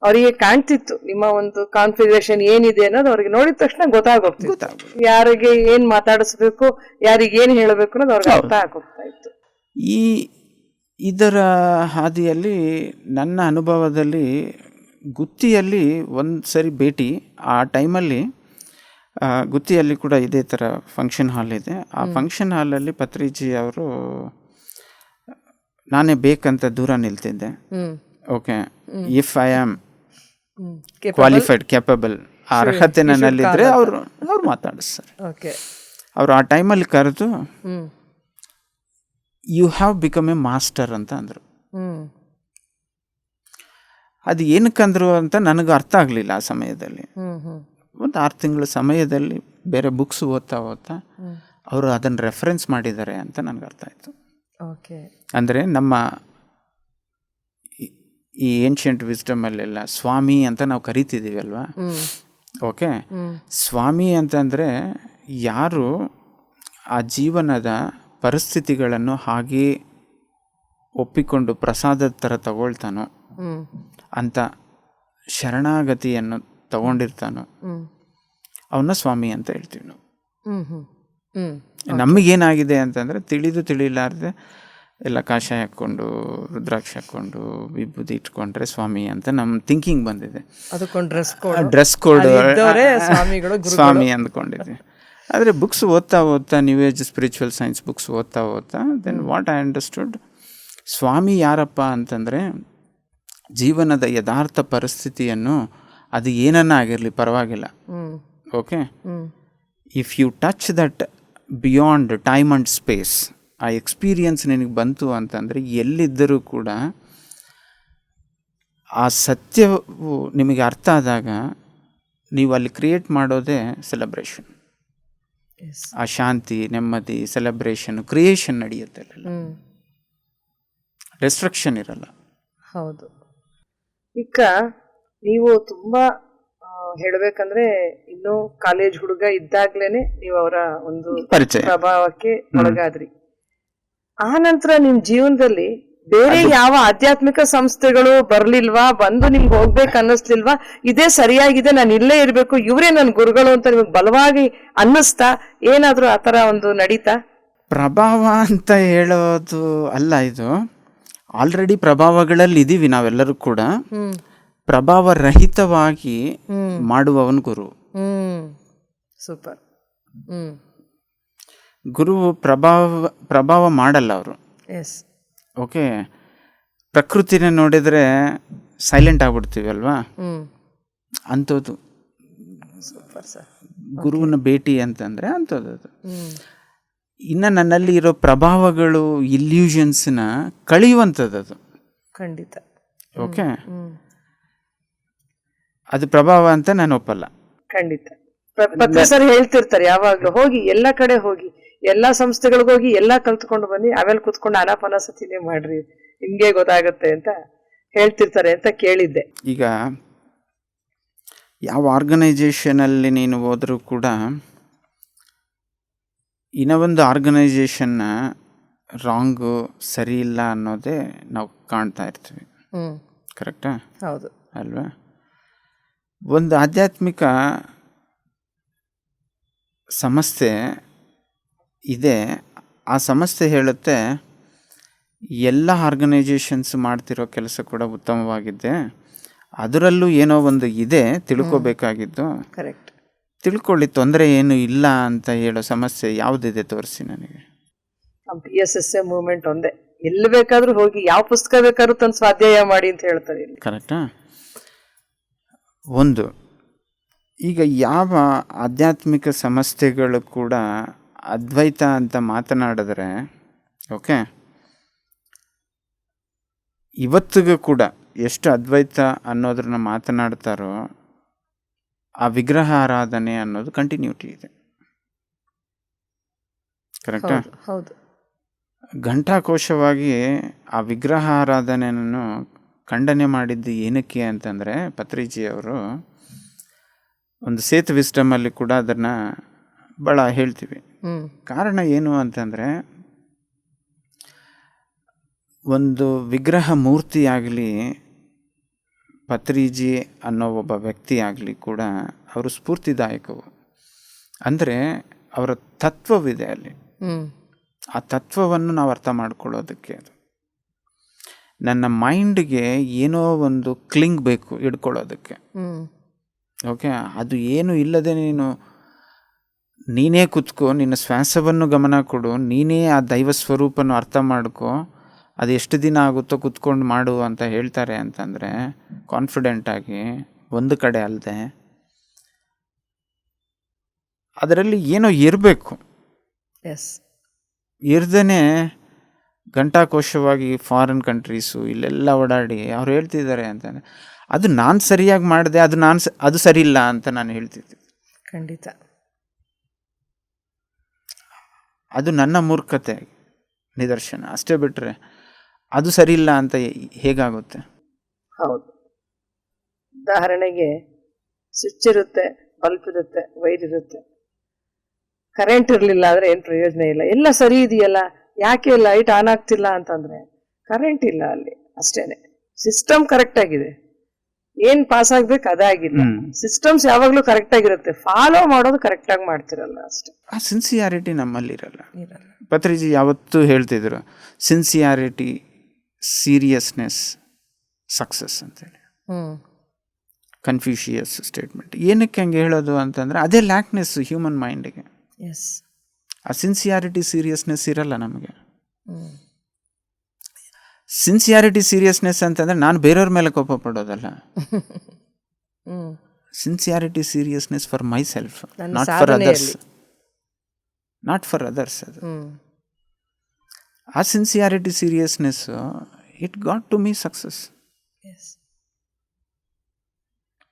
ಅವರಿಗೆ ಕಾಣ್ತಿತ್ತು ನಿಮ್ಮ ಒಂದು ಕಾನ್ಫಿಗರೇಷನ್ ಏನಿದೆ ಅನ್ನೋದು ಅವ್ರಿಗೆ ನೋಡಿದ ತಕ್ಷಣ ಗೊತ್ತಾಗೋಗ್ತಿತ್ತು. ಯಾರಿಗೆ ಏನ್ ಮಾತಾಡಿಸ್ಬೇಕು, ಯಾರಿಗೆ ಏನ್ ಹೇಳಬೇಕು ಅನ್ನೋದು ಅವ್ರಿಗೆ ಅರ್ಥ ಆಗೋಗ್ತಾ ಇತ್ತು. ಇದರ ಹಾದಿಯಲ್ಲಿ ನನ್ನ ಅನುಭವದಲ್ಲಿ ಗುತ್ತಿಯಲ್ಲಿ ಒಂದು ಸರಿ ಭೇಟಿ, ಆ ಟೈಮಲ್ಲಿ ಗುತ್ತಿಯಲ್ಲಿ ಕೂಡ ಇದೇ ಥರ ಫಂಕ್ಷನ್ ಹಾಲ್ ಇದೆ. ಆ ಫಂಕ್ಷನ್ ಹಾಲಲ್ಲಿ ಪತ್ರಿಜಿ ಅವರು, ನಾನೇ ಬೇಕಂತ ದೂರ ನಿಲ್ತಿದ್ದೆ. Okay, if I am qualified, capable, ಆ ಅರ್ಹತೆ ನನ್ನಲ್ಲಿದ್ದರೆ ಅವರು ಮಾತಾಡಿಸ್ತಾರೆ. ಅವರು ಆ ಟೈಮಲ್ಲಿ ಕರೆದು you have become a master ಅಂತ ಅಂದರು. ಅದು ಏನಕ್ಕಂದ್ರು ಅಂತ ನನಗೆ ಅರ್ಥ ಆಗಲಿಲ್ಲ ಆ ಸಮಯದಲ್ಲಿ. ಒಂದು 6 ತಿಂಗಳ ಸಮಯದಲ್ಲಿ ಬೇರೆ ಬುಕ್ಸ್ ಓದ್ತಾ ಅವರು ಅದನ್ನು ರೆಫರೆನ್ಸ್ ಮಾಡಿದ್ದಾರೆ ಅಂತ ನನಗೆ ಅರ್ಥ ಆಯಿತು. ಅಂದರೆ ನಮ್ಮ ಈ ಏನ್ಷಿಯಂಟ್ ವಿಸ್ಡಮಲ್ಲೆಲ್ಲ ಸ್ವಾಮಿ ಅಂತ ನಾವು ಕರಿತಿದ್ದೀವಿ ಅಲ್ವಾ. ಓಕೆ, ಸ್ವಾಮಿ ಅಂತಂದರೆ ಯಾರು ಆ ಜೀವನದ ಪರಿಸ್ಥಿತಿಗಳನ್ನು ಹಾಗೇ ಒಪ್ಪಿಕೊಂಡು ಪ್ರಸಾದದ ಥರ ತಗೊಳ್ತಾನೋ ಅಂತ ಶರಣಾಗತಿಯನ್ನು ತಗೊಂಡಿರ್ತಾನೋ ಅವನ್ನ ಸ್ವಾಮಿ ಅಂತ ಹೇಳ್ತೀವಿ ನಾವು. ನಮಗೇನಾಗಿದೆ ಅಂತಂದರೆ ತಿಳಿದು ತಿಳಿಲಾರ್ದೆ ಎಲ್ಲ ಕಾಷಾಯ ಹಾಕ್ಕೊಂಡು ರುದ್ರಾಕ್ಷಿ ಹಾಕ್ಕೊಂಡು ವಿಭೂತಿ ಇಟ್ಕೊಂಡ್ರೆ ಸ್ವಾಮಿ ಅಂತ ನಮ್ಮ ಥಿಂಕಿಂಗ್ ಬಂದಿದೆ. ಡ್ರೆಸ್ ಕೋಡ್ ಸ್ವಾಮಿ ಅಂದ್ಕೊಂಡಿದ್ವಿ. ಆದರೆ ಬುಕ್ಸ್ ಓದ್ತಾ new age spiritual science books ಓದ್ತಾ ದೆನ್ ವಾಟ್ ಐ ಅಂಡರ್ಸ್ಟುಡ್, ಸ್ವಾಮಿ ಯಾರಪ್ಪ ಅಂತಂದರೆ ಜೀವನದ ಯಥಾರ್ಥ ಪರಿಸ್ಥಿತಿಯನ್ನು ಅದು ಏನನ್ನ ಆಗಿರಲಿ ಪರವಾಗಿಲ್ಲ. Okay, if you touch that beyond time and space, ಆ ಎಕ್ಸ್ಪೀರಿಯನ್ಸ್ ನಿನಗೆ ಬಂತು ಅಂತಂದರೆ ಎಲ್ಲಿದ್ದರೂ ಕೂಡ ಆ ಸತ್ಯವು ನಿಮಗೆ ಅರ್ಥ ಆದಾಗ ನೀವು ಅಲ್ಲಿ ಕ್ರಿಯೇಟ್ ಮಾಡೋದೇ ಸೆಲೆಬ್ರೇಷನ್. ಆ ಶಾಂತಿ, ನೆಮ್ಮದಿ, ಸೆಲೆಬ್ರೇಷನ್, ಕ್ರಿಯೇಷನ್ ನಡೆಯುತ್ತೆ, ರೆಸ್ಟ್ರಿಕ್ಷನ್ ಇರಲ್ಲ. ಹೌದು. ಈಗ ನೀವು ತುಂಬಾ ಹೇಳ್ಬೇಕಂದ್ರೆ ಇನ್ನು ಕಾಲೇಜ್ ಹುಡುಗ ಇದ್ದಾಗ್ಲೇನೆ ನೀವು ಅವರ ಒಂದು ಪ್ರಭಾವಕ್ಕೆ ಒಳಗಾದ್ರಿ. ಆ ನಂತರ ನಿಮ್ ಜೀವನದಲ್ಲಿ ಬೇರೆ ಯಾವ ಆಧ್ಯಾತ್ಮಿಕ ಸಂಸ್ಥೆಗಳು ಬರ್ಲಿಲ್ವಾ? ಬಂದು ನಿಮ್ಗೆ ಹೋಗ್ಬೇಕು ಅನ್ನಿಸ್ಲಿಲ್ವಾ? ಇದೇ ಸರಿಯಾಗಿದೆ, ನಾನು ಇಲ್ಲೇ ಇರ್ಬೇಕು, ಇವರೇ ನನ್ನ ಗುರುಗಳು ಅಂತ ನಿಮ್ಗೆ ಬಲವಾಗಿ ಅನ್ನಿಸ್ತಾ? ಏನಾದ್ರೂ ಆತರ ಒಂದು ನಡೀತಾ? ಪ್ರಭಾವ ಅಂತ ಹೇಳೋದು ಅಲ್ಲ, ಇದು ಆಲ್ರೆಡಿ ಪ್ರಭಾವಗಳಲ್ಲಿ ಇದೀವಿ ನಾವೆಲ್ಲರೂ ಕೂಡ. ಪ್ರಭಾವ ರಹಿತವಾಗಿ ಮಾಡುವವನ್ ಗುರು. ಸೂಪರ್. ಗುರು ಪ್ರಭಾವ ಮಾಡಲ್ಲ ಅವರು. ಓಕೆ, ಪ್ರಕೃತಿನ ನೋಡಿದ್ರೆ ಸೈಲೆಂಟ್ ಆಗ್ಬಿಡ್ತೀವಿ ಅಲ್ವಾ, ಅಂಥದ್ದು ಗುರುವಿನ ಭೇಟಿ ಅಂತಂದ್ರೆ ಅಂಥದ್ದು. ಇನ್ನು ನನ್ನಲ್ಲಿ ಇರೋ ಪ್ರಭಾವಗಳು, ಇಲ್ಯೂಷನ್ಸ್ನ ಕಳೆಯುವಂಥದ್ದು ಅದು. ಖಂಡಿತ. ಓಕೆ, ಅದು ಪ್ರಭಾವ ಅಂತ ನಾನು ಒಪ್ಪಲ್ಲ. ಖಂಡಿತ. ಸರ್ ಹೇಳ್ತಿರ್ತಾರೆ ಯಾವಾಗ್ಲೂ, ಹೋಗಿ ಎಲ್ಲ ಕಡೆ ಹೋಗಿ, ಎಲ್ಲಾ ಸಂಸ್ಥೆಗಳಿಗೆ ಹೋಗಿ ಎಲ್ಲ ಕಲ್ತ್ಕೊಂಡು ಬನ್ನಿ, ಆಮೇಲೆ ಕುತ್ಕೊಂಡು ಅನಾಪನಸತಿನೇ ಮಾಡ್ರಿ, ನಿಮ್ಗೆ ಗೊತ್ತಾಗುತ್ತೆ ಅಂತ ಹೇಳ್ತಿರ್ತಾರೆ ಅಂತ ಕೇಳಿದ್ದೆ. ಈಗ ಯಾವ ಆರ್ಗನೈಜೇಷನಲ್ಲಿ ನೀನು ಹೋದ್ರೂ ಕೂಡ ಇನ್ನೂ ಒಂದು ಆರ್ಗನೈಜೇಷನ್ನ ರಾಂಗು, ಸರಿ ಇಲ್ಲ ಅನ್ನೋದೇ ನಾವು ಕಾಣ್ತಾ ಇರ್ತೀವಿ. ಕರೆಕ್ಟಾ? ಹೌದು ಅಲ್ವಾ? ಒಂದು ಆಧ್ಯಾತ್ಮಿಕ ಸಂಸ್ಥೆ ಇದೆ, ಆ ಸಂಸ್ಥೆ ಹೇಳುತ್ತೆ ಎಲ್ಲ ಆರ್ಗನೈಜೇಷನ್ಸ್ ಮಾಡ್ತಿರೋ ಕೆಲಸ ಕೂಡ ಉತ್ತಮವಾಗಿದ್ದೆ, ಅದರಲ್ಲೂ ಏನೋ ಒಂದು ಇದೆ ತಿಳ್ಕೊಬೇಕಾಗಿದ್ದು. ಕರೆಕ್ಟ್. ತಿಳ್ಕೊಳ್ಳಿ, ತೊಂದರೆ ಏನು ಇಲ್ಲ ಅಂತ ಹೇಳೋ ಸಮಸ್ಯೆ ಯಾವುದಿದೆ ತೋರಿಸಿ ನನಗೆ. PSSA ಮೂವ್ಮೆಂಟ್ ಒಂದೇ, ಎಲ್ಲಿ ಬೇಕಾದ್ರೂ ಹೋಗಿ ಯಾವ ಪುಸ್ತಕ ಬೇಕಾದ್ರೂ ತಂದು ಸ್ವಾಧ್ಯಾಯ ಮಾಡಿ ಅಂತ ಹೇಳ್ತಾರೆ. ಕರೆಕ್ಟಾ? ಒಂದು, ಈಗ ಯಾವ ಆಧ್ಯಾತ್ಮಿಕ ಸಂಸ್ಥೆಗಳು ಕೂಡ ಅದ್ವೈತ ಅಂತ ಮಾತನಾಡಿದ್ರೆ, ಓಕೆ, ಇವತ್ತಿಗೂ ಕೂಡ ಎಷ್ಟು ಅದ್ವೈತ ಅನ್ನೋದ್ರನ್ನ ಮಾತನಾಡ್ತಾರೋ ಆ ವಿಗ್ರಹ ಆರಾಧನೆ ಅನ್ನೋದು ಕಂಟಿನ್ಯೂಟಿ ಇದೆ. ಕರೆಕ್ಟಾ? ಹೌದು. ಘಂಟಾಕೋಶವಾಗಿ ಆ ವಿಗ್ರಹ ಆರಾಧನೆಯನ್ನು ಖಂಡನೆ ಮಾಡಿದ್ದು ಏನಕ್ಕೆ ಅಂತಂದರೆ, ಪತ್ರಿಜಿಯವರು ಒಂದು ಸೇತು ವಿಸ್ಡಮಲ್ಲಿ ಕೂಡ ಅದನ್ನು ಭಾಳ ಹೇಳ್ತೀವಿ. ಕಾರಣ ಏನು ಅಂತಂದರೆ, ಒಂದು ವಿಗ್ರಹ ಮೂರ್ತಿ ಆಗಲಿ, ಪತ್ರಿಜಿ ಅನ್ನೋ ಒಬ್ಬ ವ್ಯಕ್ತಿ ಆಗಲಿ ಕೂಡ ಅವರು ಸ್ಫೂರ್ತಿದಾಯಕವು. ಅಂದರೆ ಅವರ ತತ್ವವಿದೆ ಅಲ್ಲಿ, ಆ ತತ್ವವನ್ನು ನಾವು ಅರ್ಥ ಮಾಡ್ಕೊಳ್ಳೋದಕ್ಕೆ ಅದು ನನ್ನ ಮೈಂಡ್ಗೆ ಏನೋ ಒಂದು ಕ್ಲಿಂಗ್ ಬೇಕು ಹಿಡ್ಕೊಳ್ಳೋದಕ್ಕೆ. ಓಕೆ, ಅದು ಏನು ಇಲ್ಲದೆ ನೀನೇ ಕುತ್ಕೋ, ನಿನ್ನ ಶ್ವಾಸವನ್ನು ಗಮನ ಕೊಡು, ನೀನೇ ಆ ದೈವ ಸ್ವರೂಪನ ಅರ್ಥ ಮಾಡ್ಕೋ, ಅದು ಎಷ್ಟು ದಿನ ಆಗುತ್ತೋ ಕುತ್ಕೊಂಡು ಮಾಡು ಅಂತ ಹೇಳ್ತಾರೆ ಅಂತಂದರೆ, ಕಾನ್ಫಿಡೆಂಟಾಗಿ ಒಂದು ಕಡೆ ಅಲ್ಲದೆ ಅದರಲ್ಲಿ ಏನೋ ಇರಬೇಕು. ಇರ್ದೇ ಘಂಟಾಕೋಶವಾಗಿ ಫಾರಿನ್ ಕಂಟ್ರೀಸು ಇಲ್ಲೆಲ್ಲ ಓಡಾಡಿ ಅವ್ರು ಹೇಳ್ತಿದ್ದಾರೆ ಅಂತಂದರೆ, ಅದು ನಾನು ಸರಿಯಾಗಿ ಮಾಡಿದೆ, ಅದು ಸರಿ ಇಲ್ಲ ಅಂತ ನಾನು ಹೇಳ್ತಿದ್ದೆ. ಖಂಡಿತ ಅದು ನನ್ನ ಮೂರ್ಖತೆ ನಿದರ್ಶನ ಅಷ್ಟೇ, ಬಿಟ್ಟರೆ ಅದು ಸರಿ ಇಲ್ಲ ಅಂತ ಹೇಗಾಗುತ್ತೆ? ಹೌದು. ಉದಾಹರಣೆಗೆ ಸ್ವಿಚ್ ಇರುತ್ತೆ, ಬಲ್ಬ್ ಇರುತ್ತೆ, ವೈರ್ ಇರುತ್ತೆ. ಕರೆಂಟ್ ಇರಲಿಲ್ಲ ಅಂದ್ರೆ ಏನು ಪ್ರಯೋಜನ ಇಲ್ಲ. ಎಲ್ಲ ಸರಿ ಇದೆಯಲ್ಲ, ಯಾಕೆ ಲೈಟ್ ಆನ್ ಆಗ್ತಿಲ್ಲ ಅಂತಂದ್ರೆ ಕರೆಂಟ್ ಇಲ್ಲ ಅಲ್ಲಿ, ಅಷ್ಟೇನೆ. ಸಿಸ್ಟಮ್ ಕರೆಕ್ಟ್ ಆಗಿದೆ, ಏನ್ ಪಾಸ್ ಆಗ್ಬೇಕು ಅದಾಗಿಲ್ಲ. ಸಿಸ್ಟಮ್ಸ್ ಯಾವಾಗ್ಲೂ ಕರೆಕ್ಟ್ ಆಗಿರುತ್ತೆ, ಫಾಲೋ ಮಾಡೋದು ಕರೆಕ್ಟ್ ಆಗಿ ಮಾಡ್ತಿರಲ್ಲ ಅಷ್ಟೇ. ಆ ಸಿನ್ಸಿಯಾರಿಟಿ ನಮ್ಮಲ್ಲಿ ಇರಲ್ಲ. ಪತ್ರಿಜಿ ಯಾವತ್ತೂ ಹೇಳ್ತಿದ್ರು, ಸಿನ್ಸಿಯಾರಿಟಿ, ಸೀರಿಯಸ್ನೆಸ್, ಸಕ್ಸಸ್ ಅಂತೇಳಿ. Confucius statement. ಏನಕ್ಕೆ ಹಂಗೆ ಹೇಳೋದು ಅಂತಂದರೆ ಅದೇ ಲ್ಯಾಕ್ನೆಸ್ ಹ್ಯೂಮನ್ ಮೈಂಡಿಗೆ. ಆ ಸಿನ್ಸಿಯಾರಿಟಿ, ಸೀರಿಯಸ್ನೆಸ್ ಇರಲ್ಲ ನಮಗೆ. ಸಿನ್ಸಿಯಾರಿಟಿ, ಸೀರಿಯಸ್ನೆಸ್ ಅಂತಂದರೆ ನಾನು ಬೇರೆಯವ್ರ ಮೇಲೆ ಕೋಪ ಪಡೋದಲ್ಲ. Sincerity, seriousness for myself, not for others. Not for others. ಅದು ಆ sincerity, seriousness it got to me success.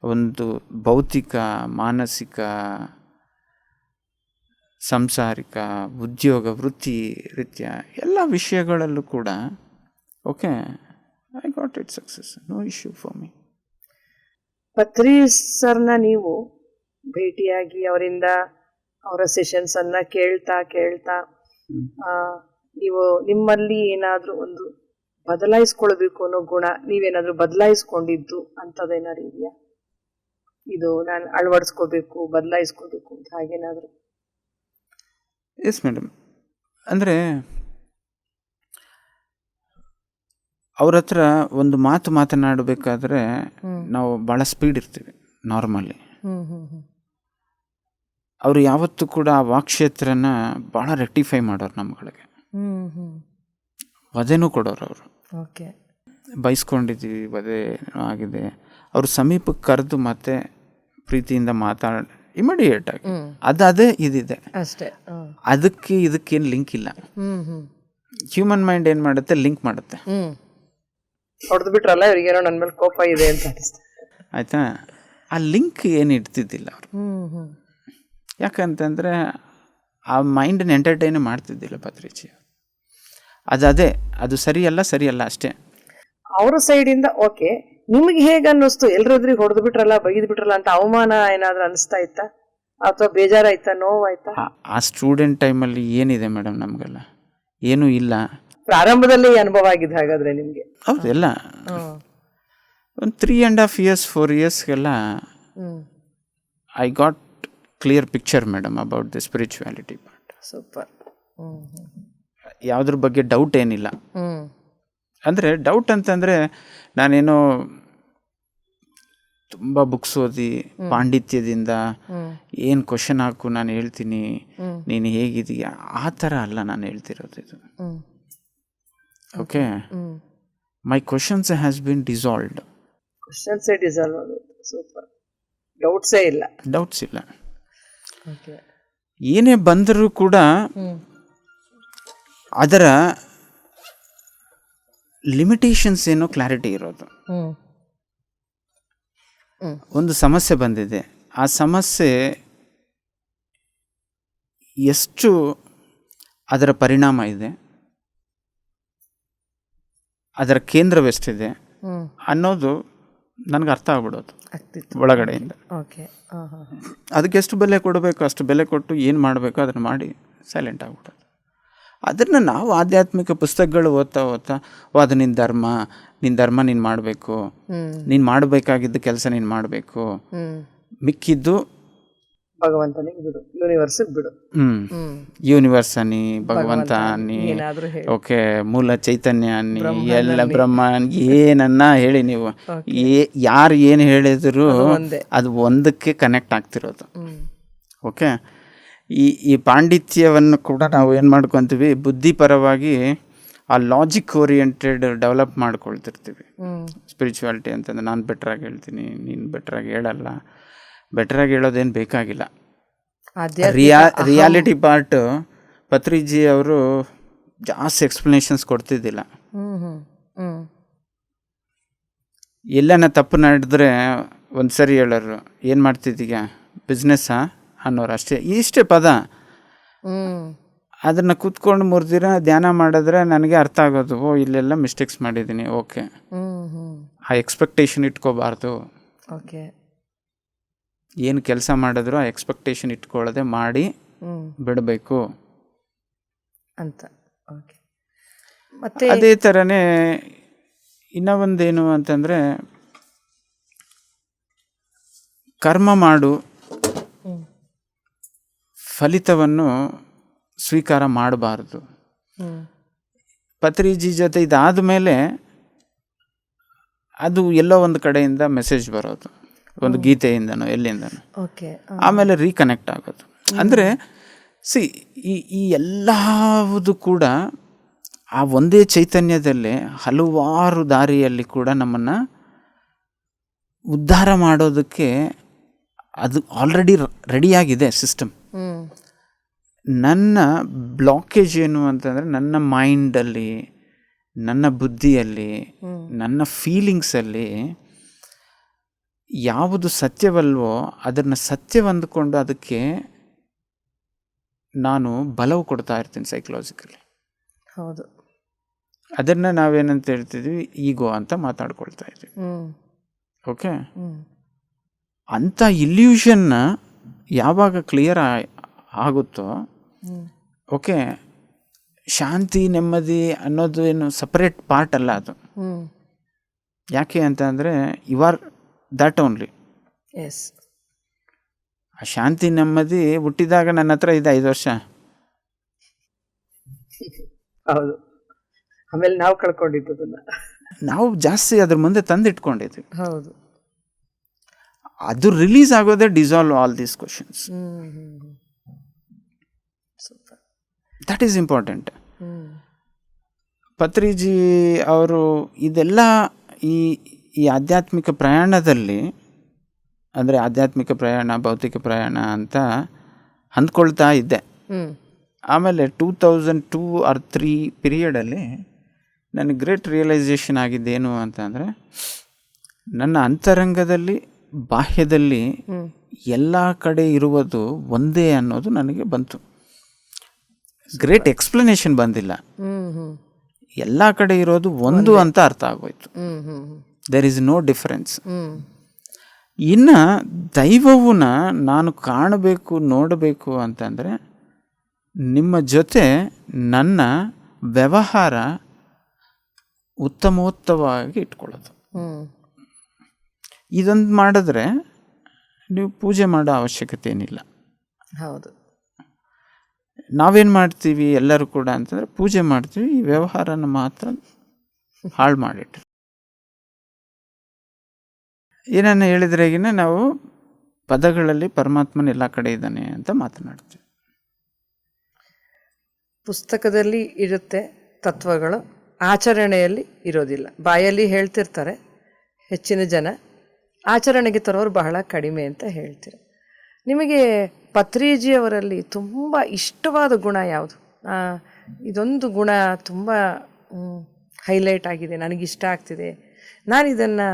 ಒಂದು ಭೌತಿಕ, ಮಾನಸಿಕ, ಸಂಸಾರಿಕ, ಉದ್ಯೋಗ, ವೃತ್ತಿ ರೀತ್ಯ ಎಲ್ಲ ವಿಷಯಗಳಲ್ಲೂ ಕೂಡ okay, I got it success, no issue for me. Patri ಸರ್ನ ನೀವು ಭೇಟಿಯಾಗಿ ಅವರಿಂದ ಅವರ ಸೆಷನ್ಸ್ ಅನ್ನ ಕೇಳ್ತಾ ಕೇಳ್ತಾ ನೀವು ನಿಮ್ಮಲ್ಲಿ ಏನಾದರೂ ಒಂದು ಬದಲಾಯಿಸ್ಕೊಳ್ಬೇಕು ಅನ್ನೋ ಗುಣ ನೀವೇನಾದರೂ ಬದಲಾಯಿಸ್ಕೊಂಡಿದ್ದು ಅಂಥದ್ದೇನಾದ್ರು ಇದೆಯಾ? ಇದು ನಾನು ಅಳವಡಿಸ್ಕೋಬೇಕು, ಬದಲಾಯಿಸ್ಕೋಬೇಕು ಅಂತ ಹಾಗೇನಾದರೂ? Yes madam. ಅಂದರೆ ಅವ್ರ ಹತ್ರ ಒಂದು ಮಾತನಾಡಬೇಕಾದ್ರೆ ನಾವು ಭಾಳ ಸ್ಪೀಡ್ ಇರ್ತೀವಿ ನಾರ್ಮಲಿ. ಅವರು ಯಾವತ್ತೂ ಕೂಡ ಆ ವಾಕ್ಕ್ಷೇತ್ರನ ಭಾಳ ರೆಕ್ಟಿಫೈ ಮಾಡೋರು ನಮ್ಗಳಿಗೆ. ವಧೆನೂ ಕೊಡೋರು ಅವರು. ಬೈಸ್ಕೊಂಡಿದ್ದೀವಿ, ವಧೆ ಆಗಿದೆ, ಅವ್ರ ಸಮೀಪಕ್ಕೆ ಕರೆದು ಮತ್ತೆ ಪ್ರೀತಿಯಿಂದ ಮಾತಾಡಿ ಇಮಿಡಿಯೇಟ್ ಆಗಿ ಅದೇ ಇದಿದೆ ಅಷ್ಟೇ. ಅದಕ್ಕೆ ಇದಕ್ಕೇನು ಲಿಂಕ್ ಇಲ್ಲ. ಹ್ಯೂಮನ್ ಮೈಂಡ್ ಏನು ಮಾಡುತ್ತೆ, ಲಿಂಕ್ ಮಾಡುತ್ತೆ. ಹೊಡೆದು ಬಿಟ್ರಲ್ಲ ಇವ್ರಿಗೇನೋ ನನ್ನ ಮೇಲೆ ಕೋಪ ಇದೆ ಅಂತ ಆಯ್ತಾ. ಆ ಲಿಂಕ್ ಏನು ಇಡ್ತಿದ್ದಿಲ್ಲ ಅವರು. ಯಾಕಂತಂದರೆ ಆ ಮೈಂಡನ್ನ ಎಂಟರ್ಟೈನ್ ಮಾಡ್ತಿದ್ದಿಲ್ಲ ಪತ್ರಿಜಿ. ಅದು ಸರಿಯಲ್ಲ ಅಷ್ಟೇ. ಅವ್ರ ಸೈಡಿಂದ ಓಕೆ. ನಿಮ್ಗೆ ಹೇಗೆ ಅನ್ನಿಸ್ತು? ಎಲ್ರದ್ರಿಗೆ ಹೊಡೆದು ಬಿಟ್ರಲ್ಲ, ಬೈದು ಬಿಟ್ರಲ್ಲ ಅಂತ ಅವಮಾನ ಏನಾದ್ರು ಅನಿಸ್ತಾ ಇತ್ತಾ, ಅಥವಾ ಬೇಜಾರಾಯ್ತಾ, ನೋವಾಯ್ತಾ? ಆ ಸ್ಟೂಡೆಂಟ್ ಟೈಮಲ್ಲಿ ಏನಿದೆ ಮೇಡಮ್, ನಮಗೆಲ್ಲ ಏನೂ ಇಲ್ಲ. ಪ್ರಾರಂಭದಲ್ಲಿ ಅನುಭವ ಆಗಿದೆ ಹಾಗಾದ್ರೆ ನಿಮ್ಗೆ? ಹೌದು, ಎಲ್ಲ ಒಂದು 3.5 years 4 yearsಗೆಲ್ಲ I got clear picture madam about the spirituality part. Super. ಯಾವುದ್ರ ಬಗ್ಗೆ ಡೌಟ್ ಏನಿಲ್ಲ. ಅಂದರೆ ಡೌಟ್ ಅಂತಂದರೆ ನಾನೇನೋ ತುಂಬ ಬುಕ್ಸ್ ಓದಿ ಪಾಂಡಿತ್ಯದಿಂದ ಏನು ಕ್ವಶನ್ ಹಾಕು ನಾನು ಹೇಳ್ತೀನಿ, ನೀನು ಹೇಗಿದೀಯಾ, ಆ ಥರ ಅಲ್ಲ ನಾನು ಹೇಳ್ತಿರೋದು ಇದು. Okay, my questions has been dissolved. ಕ್ವಶನ್ಸೇ ಡಿಸಾಲ್ವ್ ಆಗುತ್ತೆ. ಸೂಪರ್. ಡೌಟ್ಸೇ ಇಲ್ಲ. ಡೌಟ್ಸ್ ಇಲ್ಲ. ಏನೇ ಬಂದರೂ ಕೂಡ ಅದರ ಲಿಮಿಟೇಷನ್ಸ್ ಏನೋ ಕ್ಲಾರಿಟಿ ಇರೋದು. ಒಂದು ಸಮಸ್ಯೆ ಬಂದಿದೆ, ಆ ಸಮಸ್ಯೆ ಎಷ್ಟು ಅದರ ಪರಿಣಾಮ ಇದೆ, ಅದರ ಕೇಂದ್ರವೆಷ್ಟಿದೆ ಅನ್ನೋದು ನನಗೆ ಅರ್ಥ ಆಗ್ಬಿಡೋದು ಒಳಗಡೆಯಿಂದ. ಅದಕ್ಕೆ ಎಷ್ಟು ಬೆಲೆ ಕೊಡಬೇಕು ಅಷ್ಟು ಬೆಲೆ ಕೊಟ್ಟು ಏನು ಮಾಡಬೇಕು ಅದನ್ನು ಮಾಡಿ ಸೈಲೆಂಟ್ ಆಗ್ಬಿಡೋದು. ಅದನ್ನು ನಾವು ಆಧ್ಯಾತ್ಮಿಕ ಪುಸ್ತಕಗಳು ಓದ್ತಾ ಅದು ನಿನ್ನ ಧರ್ಮ ನೀನು ಮಾಡಬೇಕು, ನೀನು ಮಾಡಬೇಕಾಗಿದ್ದ ಕೆಲಸ ನೀನು ಮಾಡಬೇಕು, ಮಿಕ್ಕಿದ್ದು ಭಗವಂತನಿಗೆ ಬಿಡು, ಯೂನಿವರ್ಸಿಗೆ ಬಿಡು. ಯೂನಿವರ್ಸ್ ಅನ್ನಿ, ಭಗವಂತ ಅನ್ನಿ, ಓಕೆ, ಮೂಲ ಚೈತನ್ಯ ಅನ್ನಿ, ಎಲ್ಲ ಬ್ರಹ್ಮ ಏನನ್ನ ಹೇಳಿ ನೀವು ಯಾರು ಏನು ಹೇಳಿದ್ರು ಅದು ಒಂದಕ್ಕೆ ಕನೆಕ್ಟ್ ಆಗ್ತಿರೋದು. ಓಕೆ, ಈ ಪಾಂಡಿತ್ಯವನ್ನು ಕೂಡ ನಾವು ಏನು ಮಾಡ್ಕೊತೀವಿ, ಬುದ್ಧಿಪರವಾಗಿ ಆ ಲಾಜಿಕ್ ಓರಿಯೆಂಟೆಡ್ ಡೆವಲಪ್ ಮಾಡ್ಕೊಳ್ತಿರ್ತೀವಿ. ಸ್ಪಿರಿಚುವಾಲಿಟಿ ಅಂತಂದ್ರೆ ನಾನು ಬೆಟ್ರಾಗಿ ಹೇಳ್ತೀನಿ, ನೀನು ಬೆಟ್ರಾಗಿ ಹೇಳಲ್ಲ. ಬೆಟ್ರಾಗಿ ಹೇಳೋದೇನು ಬೇಕಾಗಿಲ್ಲ. ರಿಯಾಲಿಟಿ ಪಾರ್ಟ್ ಪತ್ರಿಜಿ ಅವರು ಜಾಸ್ತಿ ಎಕ್ಸ್ಪ್ಲನೇಷನ್ಸ್ ಕೊಡ್ತಿದ್ದಿಲ್ಲ. ಎಲ್ಲನ ತಪ್ಪು ನಡೆದ್ರೆ ಒಂದು ಸರಿ ಹೇಳೋರು, ಏನು ಮಾಡ್ತಿದ್ದೀಗ ಬಿಸ್ನೆಸ್ಸಾ ಅನ್ನೋರು, ಇಷ್ಟೇ ಪದ. ಅದನ್ನು ಕೂತ್ಕೊಂಡು 3 ದಿನ ಧ್ಯಾನ ಮಾಡಿದ್ರೆ ನನಗೆ ಅರ್ಥ ಆಗೋದು, ಓ ಇಲ್ಲೆಲ್ಲ ಮಿಸ್ಟೇಕ್ಸ್ ಮಾಡಿದ್ದೀನಿ. ಓಕೆ, ಆ ಎಕ್ಸ್ಪೆಕ್ಟೇಷನ್ ಇಟ್ಕೋಬಾರ್ದು. ಓಕೆ, ಏನು ಕೆಲಸ ಮಾಡಿದ್ರು ಆ ಎಕ್ಸ್ಪೆಕ್ಟೇಷನ್ ಇಟ್ಕೊಳ್ಳದೆ ಮಾಡಿ ಬಿಡಬೇಕು ಅಂತ. ಓಕೆ. ಮತ್ತೆ ಅದೇ ಥರನೇ ಇನ್ನೂ ಒಂದೇನು ಅಂತಂದರೆ, ಕರ್ಮ ಮಾಡು, ಫಲಿತವನ್ನು ಸ್ವೀಕಾರ ಮಾಡಬಾರ್ದು. ಪತ್ರಿಜಿ ಜೊತೆ ಇದಾದ ಮೇಲೆ ಅದು ಎಲ್ಲೋ ಒಂದು ಕಡೆಯಿಂದ ಮೆಸೇಜ್ ಬರೋದು, ಒಂದು ಗೀತೆಯಿಂದನೋ ಎಲ್ಲಿಂದನೋ. ಓಕೆ. ಆಮೇಲೆ ರೀಕನೆಕ್ಟ್ ಆಗೋದು. ಅಂದರೆ ಈ ಎಲ್ಲವುದು ಕೂಡ ಆ ಒಂದೇ ಚೈತನ್ಯದಲ್ಲೇ ಹಲವಾರು ದಾರಿಯಲ್ಲಿ ಕೂಡ ನಮ್ಮನ್ನು ಉದ್ಧಾರ ಮಾಡೋದಕ್ಕೆ ಅದು ಆಲ್ರೆಡಿ ರೆಡಿಯಾಗಿದೆ ಸಿಸ್ಟಮ್. ನನ್ನ ಬ್ಲಾಕೇಜ್ ಏನು ಅಂತಂದರೆ, ನನ್ನ ಮೈಂಡಲ್ಲಿ, ನನ್ನ ಬುದ್ಧಿಯಲ್ಲಿ, ನನ್ನ ಫೀಲಿಂಗ್ಸಲ್ಲಿ ಯಾವುದು ಸತ್ಯವಲ್ವೋ ಅದನ್ನು ಸತ್ಯವಂದುಕೊಂಡು ಅದಕ್ಕೆ ನಾನು ಬಲವು ಕೊಡ್ತಾ ಇರ್ತೀನಿ ಸೈಕಲಾಜಿಕಲಿ. ಹೌದು. ಅದನ್ನು ನಾವೇನಂತ ಹೇಳ್ತಿದ್ವಿ, ಈಗೋ ಅಂತ ಮಾತಾಡ್ಕೊಳ್ತಾ ಇದ್ವಿ. ಓಕೆ. ಅಂಥ ಇಲ್ಯೂಷನ್ನ ಯಾವಾಗ ಕ್ಲಿಯರ್ ಆಗುತ್ತೋ, ಓಕೆ, ಶಾಂತಿ ನೆಮ್ಮದಿ ಅನ್ನೋದು ಏನು ಸಪ್ರೇಟ್ ಪಾರ್ಟ್ ಅಲ್ಲ ಅದು. ಯಾಕೆ ಅಂತ ಅಂದರೆ, you are that only. Yes. ಆ ಶಾಂತಿ ನೆಮ್ಮದಿ ಹುಟ್ಟಿದಾಗ ನನ್ನ ಹತ್ರ ಇದೆ 5 ವರ್ಷ. ಹೌದು. ಆಮೇಲೆ ನಾವು ಕಳ್ಕೊಂಡಿದ್ದದನ್ನ ನಾವು ಜಾಸ್ತಿ ಅದ್ರ ಮುಂದೆ ತಂದಿಟ್ಕೊಂಡಿದ್ವಿ. ಹೌದು. ಅದು ರಿಲೀಸ್ ಆಗೋದೇ dissolve all these questions. That is important. Patriji ಅವರು ಇದೆಲ್ಲ ಈ ಆಧ್ಯಾತ್ಮಿಕ ಪ್ರಯಾಣದಲ್ಲಿ, ಅಂದರೆ ಆಧ್ಯಾತ್ಮಿಕ ಪ್ರಯಾಣ, ಭೌತಿಕ ಪ್ರಯಾಣ ಅಂತ ಅಂದ್ಕೊಳ್ತಾ ಇದ್ದೆ. ಆಮೇಲೆ 2002 or 2003 ಪೀರಿಯಡಲ್ಲಿ ನನಗೆ ಗ್ರೇಟ್ ರಿಯಲೈಸೇಷನ್ ಆಗಿದ್ದೇನು ಅಂತಂದರೆ, ನನ್ನ ಅಂತರಂಗದಲ್ಲಿ ಬಾಹ್ಯದಲ್ಲಿ ಎಲ್ಲ ಕಡೆ ಇರುವುದು ಒಂದೇ ಅನ್ನೋದು ನನಗೆ ಬಂತು. ಗ್ರೇಟ್ ಎಕ್ಸ್ಪ್ಲನೇಷನ್ ಬಂದಿಲ್ಲ, ಎಲ್ಲ ಕಡೆ ಇರೋದು ಒಂದು ಅಂತ ಅರ್ಥ ಆಗೋಯ್ತು. There is no difference. ಇನ್ನು ದೈವವನ್ನ ನಾನು ಕಾಣಬೇಕು, ನೋಡಬೇಕು ಅಂತಂದರೆ ನಿಮ್ಮ ಜೊತೆ ನನ್ನ ವ್ಯವಹಾರ ಉತ್ತಮೋತ್ತಮವಾಗಿ ಇಟ್ಕೊಳ್ಳೋದು. ಇದೊಂದು ಮಾಡಿದ್ರೆ ನೀವು ಪೂಜೆ ಮಾಡೋ ಅವಶ್ಯಕತೆ ಏನಿಲ್ಲ. ಹೌದು. ನಾವೇನು ಮಾಡ್ತೀವಿ ಎಲ್ಲರೂ ಕೂಡ ಅಂತಂದರೆ, ಪೂಜೆ ಮಾಡ್ತೀವಿ, ಈ ವ್ಯವಹಾರನ ಮಾತ್ರ ಹಾಳು ಮಾಡಿಟ್ಟು. ಏನನ್ನ ಹೇಳಿದ್ರೆಗಿನ ನಾವು ಪದಗಳಲ್ಲಿ ಪರಮಾತ್ಮನ ಎಲ್ಲ ಕಡೆ ಇದ್ದಾನೆ ಅಂತ ಮಾತನಾಡ್ತೀವಿ. ಪುಸ್ತಕದಲ್ಲಿ ಇರುತ್ತೆ ತತ್ವಗಳು, ಆಚರಣೆಯಲ್ಲಿ ಇರೋದಿಲ್ಲ. ಬಾಯಲ್ಲಿ ಹೇಳ್ತಿರ್ತಾರೆ ಹೆಚ್ಚಿನ ಜನ, ಆಚರಣೆಗೆ ತರೋರು ಬಹಳ ಕಡಿಮೆ ಅಂತ ಹೇಳ್ತೀರ. ನಿಮಗೆ ಪತ್ರಿಜಿಯವರಲ್ಲಿ ತುಂಬ ಇಷ್ಟವಾದ ಗುಣ ಯಾವುದು? ಇದೊಂದು ಗುಣ ತುಂಬ ಹೈಲೈಟ್ ಆಗಿದೆ, ನನಗಿಷ್ಟ ಆಗ್ತಿದೆ, ನಾನು ಇದನ್ನು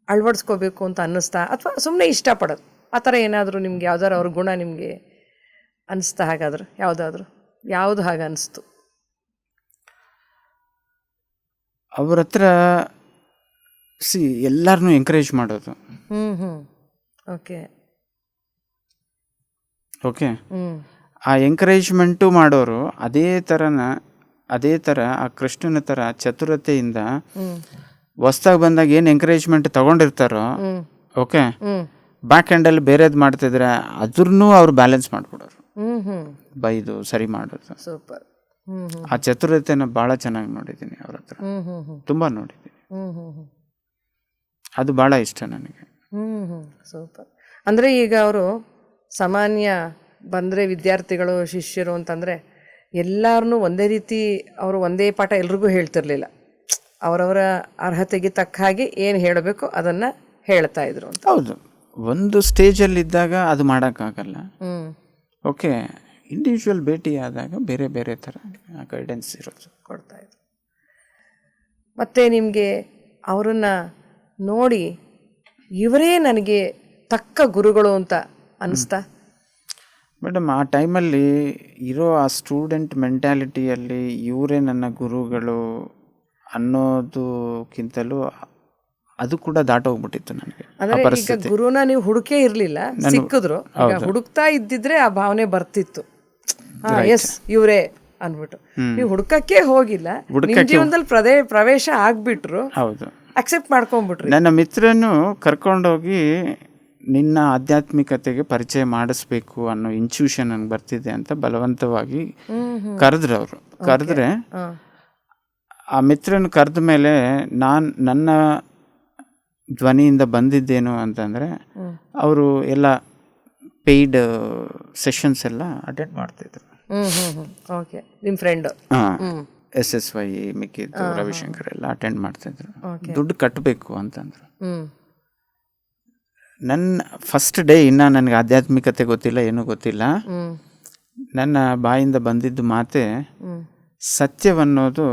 ಅಳವಡಿಸ್ಕೋಬೇಕು ಅಂತ ಅನ್ನಿಸ್ತಾ, ಅಥವಾ ಸುಮ್ಮನೆ ಇಷ್ಟಪಡೋದು, ಆ ಥರ ಏನಾದರೂ ನಿಮ್ಗೆ ಯಾವ್ದಾರು ಅವ್ರ ಗುಣ ನಿಮಗೆ ಅನ್ನಿಸ್ತಾ? ಹಾಗಾದ್ರೆ ಯಾವುದು ಹಾಗೆ ಅನ್ನಿಸ್ತು? ಅವ್ರ ಹತ್ರ ಎಲ್ಲರನ್ನೂ ಎಂಕರೇಜ್ ಮಾಡೋದು. ಓಕೆ. ಓಕೆ. ಆ ಎಂಕರೇಜ್ಮೆಂಟು ಮಾಡೋರು ಅದೇ ಥರ ಆ ಕೃಷ್ಣನ ಥರ ಚತುರತೆಯಿಂದ ಹೊಸ್ದಾಗಿ ಬಂದಾಗ ಏನು ಎಂಕರೇಜ್ಮೆಂಟ್ ತಗೊಂಡಿರ್ತಾರೋ, ಓಕೆ, ಬ್ಯಾಕ್ ಹ್ಯಾಂಡಲ್ಲಿ ಬೇರೆದು ಮಾಡ್ತಿದ್ರೆ ಅದ್ರೂ ಅವ್ರು ಬ್ಯಾಲೆನ್ಸ್ ಮಾಡಿಕೊಡೋರು, ಬೈದು ಸರಿ ಮಾಡೋದು. ಸೂಪರ್. ಆ ಚತುರತೆನ ಭಾಳ ಚೆನ್ನಾಗಿ ನೋಡಿದ್ದೀನಿ ಅವ್ರ ಹತ್ರ, ತುಂಬ ನೋಡಿದ್ದೀನಿ. ಅದು ಭಾಳ ಇಷ್ಟ ನನಗೆ. ಸೂಪರ್. ಅಂದರೆ ಈಗ ಅವರು ಸಾಮಾನ್ಯ ಬಂದರೆ ವಿದ್ಯಾರ್ಥಿಗಳು, ಶಿಷ್ಯರು ಅಂತಂದರೆ ಎಲ್ಲರನ್ನೂ ಒಂದೇ ರೀತಿ ಅವರು ಒಂದೇ ಪಾಠ ಎಲ್ರಿಗೂ ಹೇಳ್ತಿರ್ಲಿಲ್ಲ. ಅವರವರ ಅರ್ಹತೆಗೆ ತಕ್ಕ ಹಾಗೆ ಏನು ಹೇಳಬೇಕು ಅದನ್ನು ಹೇಳ್ತಾ ಇದ್ರು ಅಂತ. ಹೌದು, ಒಂದು ಸ್ಟೇಜಲ್ಲಿದ್ದಾಗ ಅದು ಮಾಡೋಕ್ಕಾಗಲ್ಲ. ಓಕೆ, ಇಂಡಿವಿಜುವಲ್ ಭೇಟಿ ಆದಾಗ ಬೇರೆ ಬೇರೆ ಥರ ಗೈಡೆನ್ಸ್ ಇರೋದು ಕೊಡ್ತಾಯಿದ್ರು. ಮತ್ತು ನಿಮಗೆ ಅವರನ್ನು ನೋಡಿ ಇವರೇ ನನಗೆ ತಕ್ಕ ಗುರುಗಳು ಅಂತ ಅನ್ನಿಸ್ತಾ? ಮೇಡಮ್ ಆ ಟೈಮಲ್ಲಿ ಇರೋ ಆ ಸ್ಟೂಡೆಂಟ್ ಮೆಂಟ್ಯಾಲಿಟಿಯಲ್ಲಿ ಇವರೇ ನನ್ನ ಗುರುಗಳು ಅನ್ನೋದಕ್ಕಿಂತಲೂ ಅದು ಕೂಡ ದಾಟೋಗ್ಬಿಟ್ಟಿತ್ತು ನನಗೆ ಆ ಅಂದ್ರೆ ಈಗ ಪರಿಸ್ಥಿತಿ. ಗುರುನ ನೀವು ಹುಡುಕೇ ಇರ್ಲಿಲ್ಲ, ಸಿಕ್ಕಿದ್ರು. ಈಗ ಹುಡುಕ್ತಾ ಇದ್ದಿದ್ರೆ ಆ ಭಾವನೆ ಬರ್ತಿತ್ತು, ಎಸ್ ಇವರೇ ಅನ್ಬಿಟ್ಟು. ನೀವು ಹುಡುಕಕ್ಕೆ ಹೋಗಿಲ್ಲ, ನಿಮ್ ಜೀವನದಲ್ಲಿ ಪ್ರವೇಶ ಆಗ್ಬಿಟ್ರು, ಹೌದು, ಅಕ್ಸೆಪ್ಟ್ ಮಾಡ್ಕೊಂಡ್ಬಿಟ್ರಿ. ನನ್ನ ಮಿತ್ರನು ಕರ್ಕೊಂಡೋಗಿ ನಿನ್ನ ಆಧ್ಯಾತ್ಮಿಕತೆಗೆ ಪರಿಚಯ ಮಾಡಿಸ್ಬೇಕು ಅನ್ನೋ ಇನ್ಸ್ಟ್ಯೂಷನ್ ನನಗೆ ಬರ್ತಿದೆ ಅಂತ ಬಲವಂತವಾಗಿ ಕರೆದ್ರು ಅವರು. ಕರೆದ್ರೆ ಆ ಮಿತ್ರನ ಕರೆದ ಮೇಲೆ ನನ್ನ ಧ್ವನಿಯಿಂದ ಬಂದಿದ್ದೇನು ಅಂತಂದರೆ ಅವರು ಎಲ್ಲ ಪೇಯ್ಡ್ ಸೆಷನ್ಸ್ ಎಲ್ಲ ಅಟೆಂಡ್ ಮಾಡ್ತಿದ್ರು. ಓಕೆ, ನಿಮ್ಮ ಫ್ರೆಂಡ್ SSY ಮಿಕ್ಕಿದ್ದು ರವಿಶಂಕರ್ ಎಲ್ಲ ಅಟೆಂಡ್ ಮಾಡ್ತಿದ್ರು. ದುಡ್ಡು ಕಟ್ಟಬೇಕು ಅಂತಂದ್ರು. ನನ್ನ ಫಸ್ಟ್ ಡೇ ಇನ್ನು ನನಗೆ ಆಧ್ಯಾತ್ಮಿಕತೆ ಗೊತ್ತಿಲ್ಲ, ಏನೂ ಗೊತ್ತಿಲ್ಲ. ನನ್ನ ಬಾಯಿಂದ ಬಂದಿದ್ದು ಮಾತೆ, ಸತ್ಯವನ್ನೋದು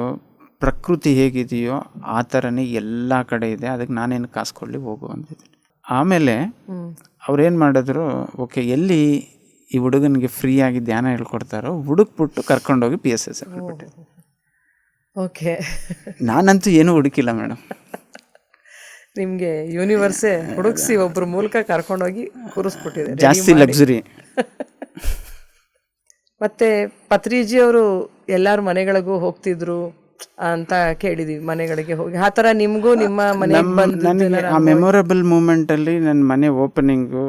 ಪ್ರಕೃತಿ ಹೇಗಿದೆಯೋ ಆ ಥರನೇ ಎಲ್ಲ ಕಡೆ ಇದೆ, ಅದಕ್ಕೆ ನಾನೇನು ಕಾಸ್ಕೊಳ್ಳಿ ಹೋಗು ಅಂತಿದ್ದೀನಿ. ಆಮೇಲೆ ಅವ್ರೇನು ಮಾಡಿದ್ರು, ಓಕೆ ಎಲ್ಲಿ ಈ ಹುಡುಗನಿಗೆ ಫ್ರೀಯಾಗಿ ಧ್ಯಾನ ಹೇಳ್ಕೊಡ್ತಾರೋ ಹುಡುಕ್ಬಿಟ್ಟು ಕರ್ಕೊಂಡೋಗಿ PSS ಬಿಟ್ಟಿದ್ರು. ಓಕೆ, ನಾನಂತೂ ಏನೂ ಹುಡುಕಿಲ್ಲ ಮೇಡಮ್. ನಿಮಗೆ ಯೂನಿವರ್ಸೇ ಹುಡುಕ್ಸಿ ಒಬ್ಬರ ಮೂಲಕ ಕರ್ಕೊಂಡೋಗಿ ಕೂರಿಸ್ಬಿಟ್ಟಿದೆ. ಜಾಸ್ತಿ ಲಕ್ಸುರಿ. ಮತ್ತೆ ಪತ್ರಿಜಿ ಅವರು ಎಲ್ಲಾರ ಮನೆಗಳಿಗೂ ಹೋಗ್ತಿದ್ರು ಅಂತ ಕೇಳಿದೀವಿ. ಮನೆಗಳಿಗೆ ಹೋಗಿ ಆ ಥರ ನಿಮಗೂ ನಿಮ್ಮ ಮನೆ ನನಗೆ ಆ ಮೆಮೊರಬಲ್ ಮೂಮೆಂಟಲ್ಲಿ ನನ್ನ ಮನೆ ಓಪನಿಂಗು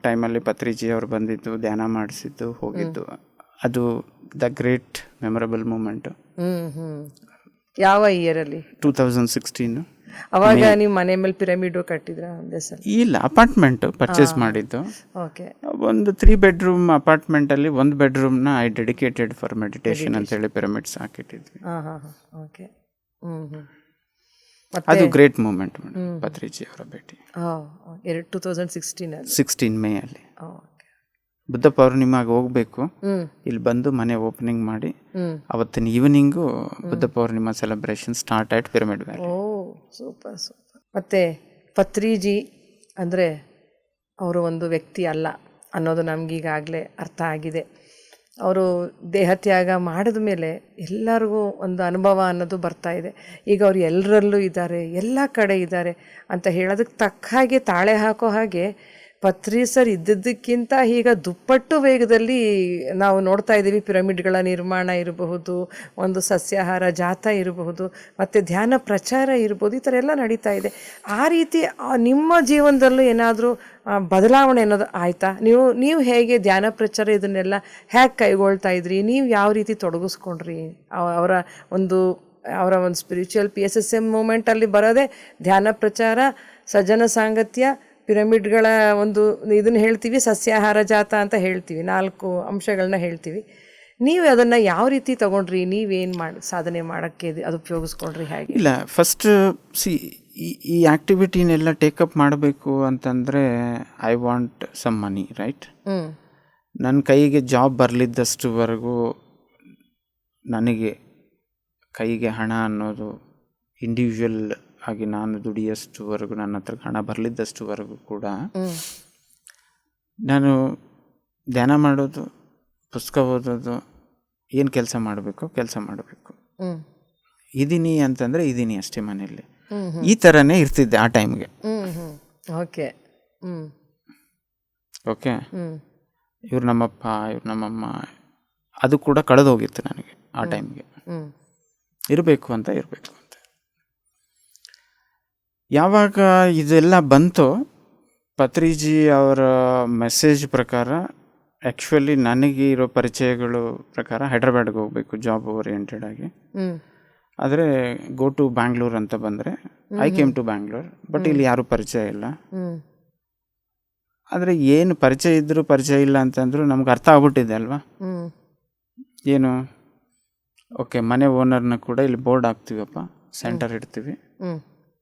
ಟೈಮಲ್ಲಿ ಪತ್ರಿಜಿ ಅವರು ಬಂದಿದ್ದು, ಧ್ಯಾನ ಮಾಡಿಸಿದ್ದು, ಹೋಗಿದ್ದು, ಅದು ದ ಗ್ರೇಟ್ ಮೆಮೊರಬಲ್ ಮೂಮೆಂಟು. ಯಾವ ಇಯರಲ್ಲಿ? 2016. ಅವಾಗ ನೀವು ಮನೆ ಮೇಲೆ ಪಿರಮಿಡ್ ಕಟ್ಟಿದ್ರ ಒಂದೇ ಸಲ? ಇಲ್ಲ, ಅಪಾರ್ಟ್ಮೆಂಟ್ ಪರ್ಚೇಸ್ ಮಾಡಿದ್ದು. ಓಕೆ, ಒಂದು 3 bedroom ಅಪಾರ್ಟ್ಮೆಂಟಲ್ಲಿ 1 bedroomನ ಐ ಡೆಡಿಕೇಟೆಡ್ ಫಾರ್ ಮೆಡಿಟೇಷನ್ ಅಂತೇಳಿ ಪಿರಮಿಡ್ಸ್ ಹಾಕಿಟ್ಟಿದ್ವಿ. ಓಕೆ, ಅದು ಗ್ರೇಟ್ ಮೂಮೆಂಟ್ ಮೇಡಮ್, ಪತ್ರಿಜಿ ಅವರ ಭೇಟಿ. 2016 ಮೇ ಅಲ್ಲಿ. ಬುದ್ಧ ಪೌರ್ಣಿಮಾಗ ಹೋಗ್ಬೇಕು, ಇಲ್ಲಿ ಬಂದು ಮನೆ ಓಪನಿಂಗ್ ಮಾಡಿ ಅವತ್ತಿನ evening Buddha Pournima celebration start ಆಯ್ತು ಪಿರಮಿಡ್ ವ್ಯಾಲಿ. Super super. ಮತ್ತೆ ಪತ್ರಿಜಿ ಅಂದರೆ ಅವರು ಒಂದು ವ್ಯಕ್ತಿ ಅಲ್ಲ ಅನ್ನೋದು ನಮಗೀಗಾಗಲೇ ಅರ್ಥ ಆಗಿದೆ. ಅವರು ದೇಹತ್ಯಾಗ ಮಾಡಿದ ಮೇಲೆ ಎಲ್ಲರಿಗೂ ಒಂದು ಅನುಭವ ಅನ್ನೋದು ಬರ್ತಾ ಇದೆ. ಈಗ ಅವ್ರು ಎಲ್ಲರಲ್ಲೂ ಇದ್ದಾರೆ, ಎಲ್ಲ ಕಡೆ ಇದ್ದಾರೆ ಅಂತ ಹೇಳೋದಕ್ಕೆ ತಕ್ಕ ಹಾಗೆ ತಾಳೆ ಹಾಕೋ ಹಾಗೆ ಪತ್ರಿ ಸರ್ ಇದ್ದದ್ದಕ್ಕಿಂತ ಈಗ ದುಪ್ಪಟ್ಟು ವೇಗದಲ್ಲಿ ನಾವು ನೋಡ್ತಾ ಇದ್ದೀವಿ. ಪಿರಮಿಡ್ಗಳ ನಿರ್ಮಾಣ ಇರಬಹುದು, ಒಂದು ಸಸ್ಯಾಹಾರ ಜಾಥಾ ಇರಬಹುದು, ಮತ್ತು ಧ್ಯಾನ ಪ್ರಚಾರ ಇರ್ಬೋದು, ಈ ಥರ ಎಲ್ಲ ನಡೀತಾ ಇದೆ. ಆ ರೀತಿ ನಿಮ್ಮ ಜೀವನದಲ್ಲೂ ಏನಾದರೂ ಬದಲಾವಣೆ ಅನ್ನೋದು ಆಯಿತಾ? ನೀವು ಹೇಗೆ ಧ್ಯಾನ ಪ್ರಚಾರ ಇದನ್ನೆಲ್ಲ ಹೇಗೆ ಕೈಗೊಳ್ತಾ ಇದ್ರಿ? ನೀವು ಯಾವ ರೀತಿ ತೊಡಗಿಸ್ಕೊಂಡ್ರಿ? ಅವರ ಒಂದು ಸ್ಪಿರಿಚುವಲ್ PSSM ಮೂಮೆಂಟಲ್ಲಿ ಬರೋದೇ ಧ್ಯಾನ ಪ್ರಚಾರ, ಸಜ್ಜನ ಸಾಂಗತ್ಯ, ಪಿರಮಿಡ್ಗಳ ಒಂದು ಇದನ್ನು ಹೇಳ್ತೀವಿ, ಸಸ್ಯಾಹಾರ ಜಾತ ಅಂತ ಹೇಳ್ತೀವಿ, 4 ಅಂಶಗಳನ್ನ ಹೇಳ್ತೀವಿ. ನೀವು ಅದನ್ನು ಯಾವ ರೀತಿ ತಗೊಂಡ್ರಿ? ನೀವೇನು ಸಾಧನೆ ಮಾಡೋಕ್ಕೆ ಅದು ಉಪಯೋಗಿಸ್ಕೊಂಡ್ರಿ ಹೇಗೆ? ಇಲ್ಲ, ಫಸ್ಟ್ ಈ ಆ್ಯಕ್ಟಿವಿಟಿನೆಲ್ಲ ಟೇಕಪ್ ಮಾಡಬೇಕು ಅಂತಂದರೆ I want some money, right? ನನ್ನ ಕೈಗೆ ಜಾಬ್ ಬರಲಿದ್ದಷ್ಟುವರೆಗೂ, ನನಗೆ ಕೈಗೆ ಹಣ ಅನ್ನೋದು ಇಂಡಿವಿಜುವಲ್ ಆಗಿ ನಾನು ದುಡಿಯೋಷ್ಟುವರೆಗೂ, ನನ್ನ ಹತ್ರ ಹಣ ಬರಲಿದ್ದಷ್ಟುವರೆಗೂ ಕೂಡ ನಾನು ಧ್ಯಾನ ಮಾಡೋದು, ಪುಸ್ತಕ ಓದೋದು, ಏನು ಕೆಲಸ ಮಾಡಬೇಕು ಕೆಲಸ ಮಾಡಬೇಕು. ಇದ್ದೀನಿ ಅಂತಂದರೆ ಇದ್ದೀನಿ ಅಷ್ಟೇ ಮನೆಯಲ್ಲಿ. ಈ ಥರನೇ ಇರ್ತಿದ್ದೆ ಆ ಟೈಮ್ಗೆ. ಓಕೆ ಓಕೆ, ಇವ್ರು ನಮ್ಮಪ್ಪ, ಇವ್ರು ನಮ್ಮಮ್ಮ, ಅದು ಕೂಡ ಕಳೆದೋಗಿತ್ತು ನನಗೆ ಆ ಟೈಮ್ಗೆ. ಇರಬೇಕು ಅಂತ. ಯಾವಾಗ ಇದೆಲ್ಲ ಬಂತೋ, ಪತ್ರಿಜಿ ಅವರ ಮೆಸೇಜ್ ಪ್ರಕಾರ, ಆ್ಯಕ್ಚುಲಿ ನನಗೆ ಇರೋ ಪರಿಚಯಗಳು ಪ್ರಕಾರ ಹೈದ್ರಾಬಾಡ್ಗೆ ಹೋಗಬೇಕು ಜಾಬ್ ಓರಿಯೆಂಟೆಡ್ ಆಗಿ. ಆದರೆ ಗೋ ಟು ಬ್ಯಾಂಗ್ಳೂರ್ ಅಂತ ಬಂದರೆ I came to Bangalore. But ಇಲ್ಲಿ ಯಾರೂ ಪರಿಚಯ ಇಲ್ಲ. ಆದರೆ ಏನು ಪರಿಚಯ ಇದ್ದರೂ ಪರಿಚಯ ಇಲ್ಲ ಅಂತಂದ್ರು ನಮ್ಗೆ ಅರ್ಥ ಆಗ್ಬಿಟ್ಟಿದೆ ಅಲ್ವಾ. ಏನು, ಓಕೆ, ಮನೆ ಓನರ್ನ ಕೂಡ ಇಲ್ಲಿ ಬೋರ್ಡ್ ಹಾಕ್ತೀವಪ್ಪ, ಸೆಂಟರ್ ಇಡ್ತೀವಿ,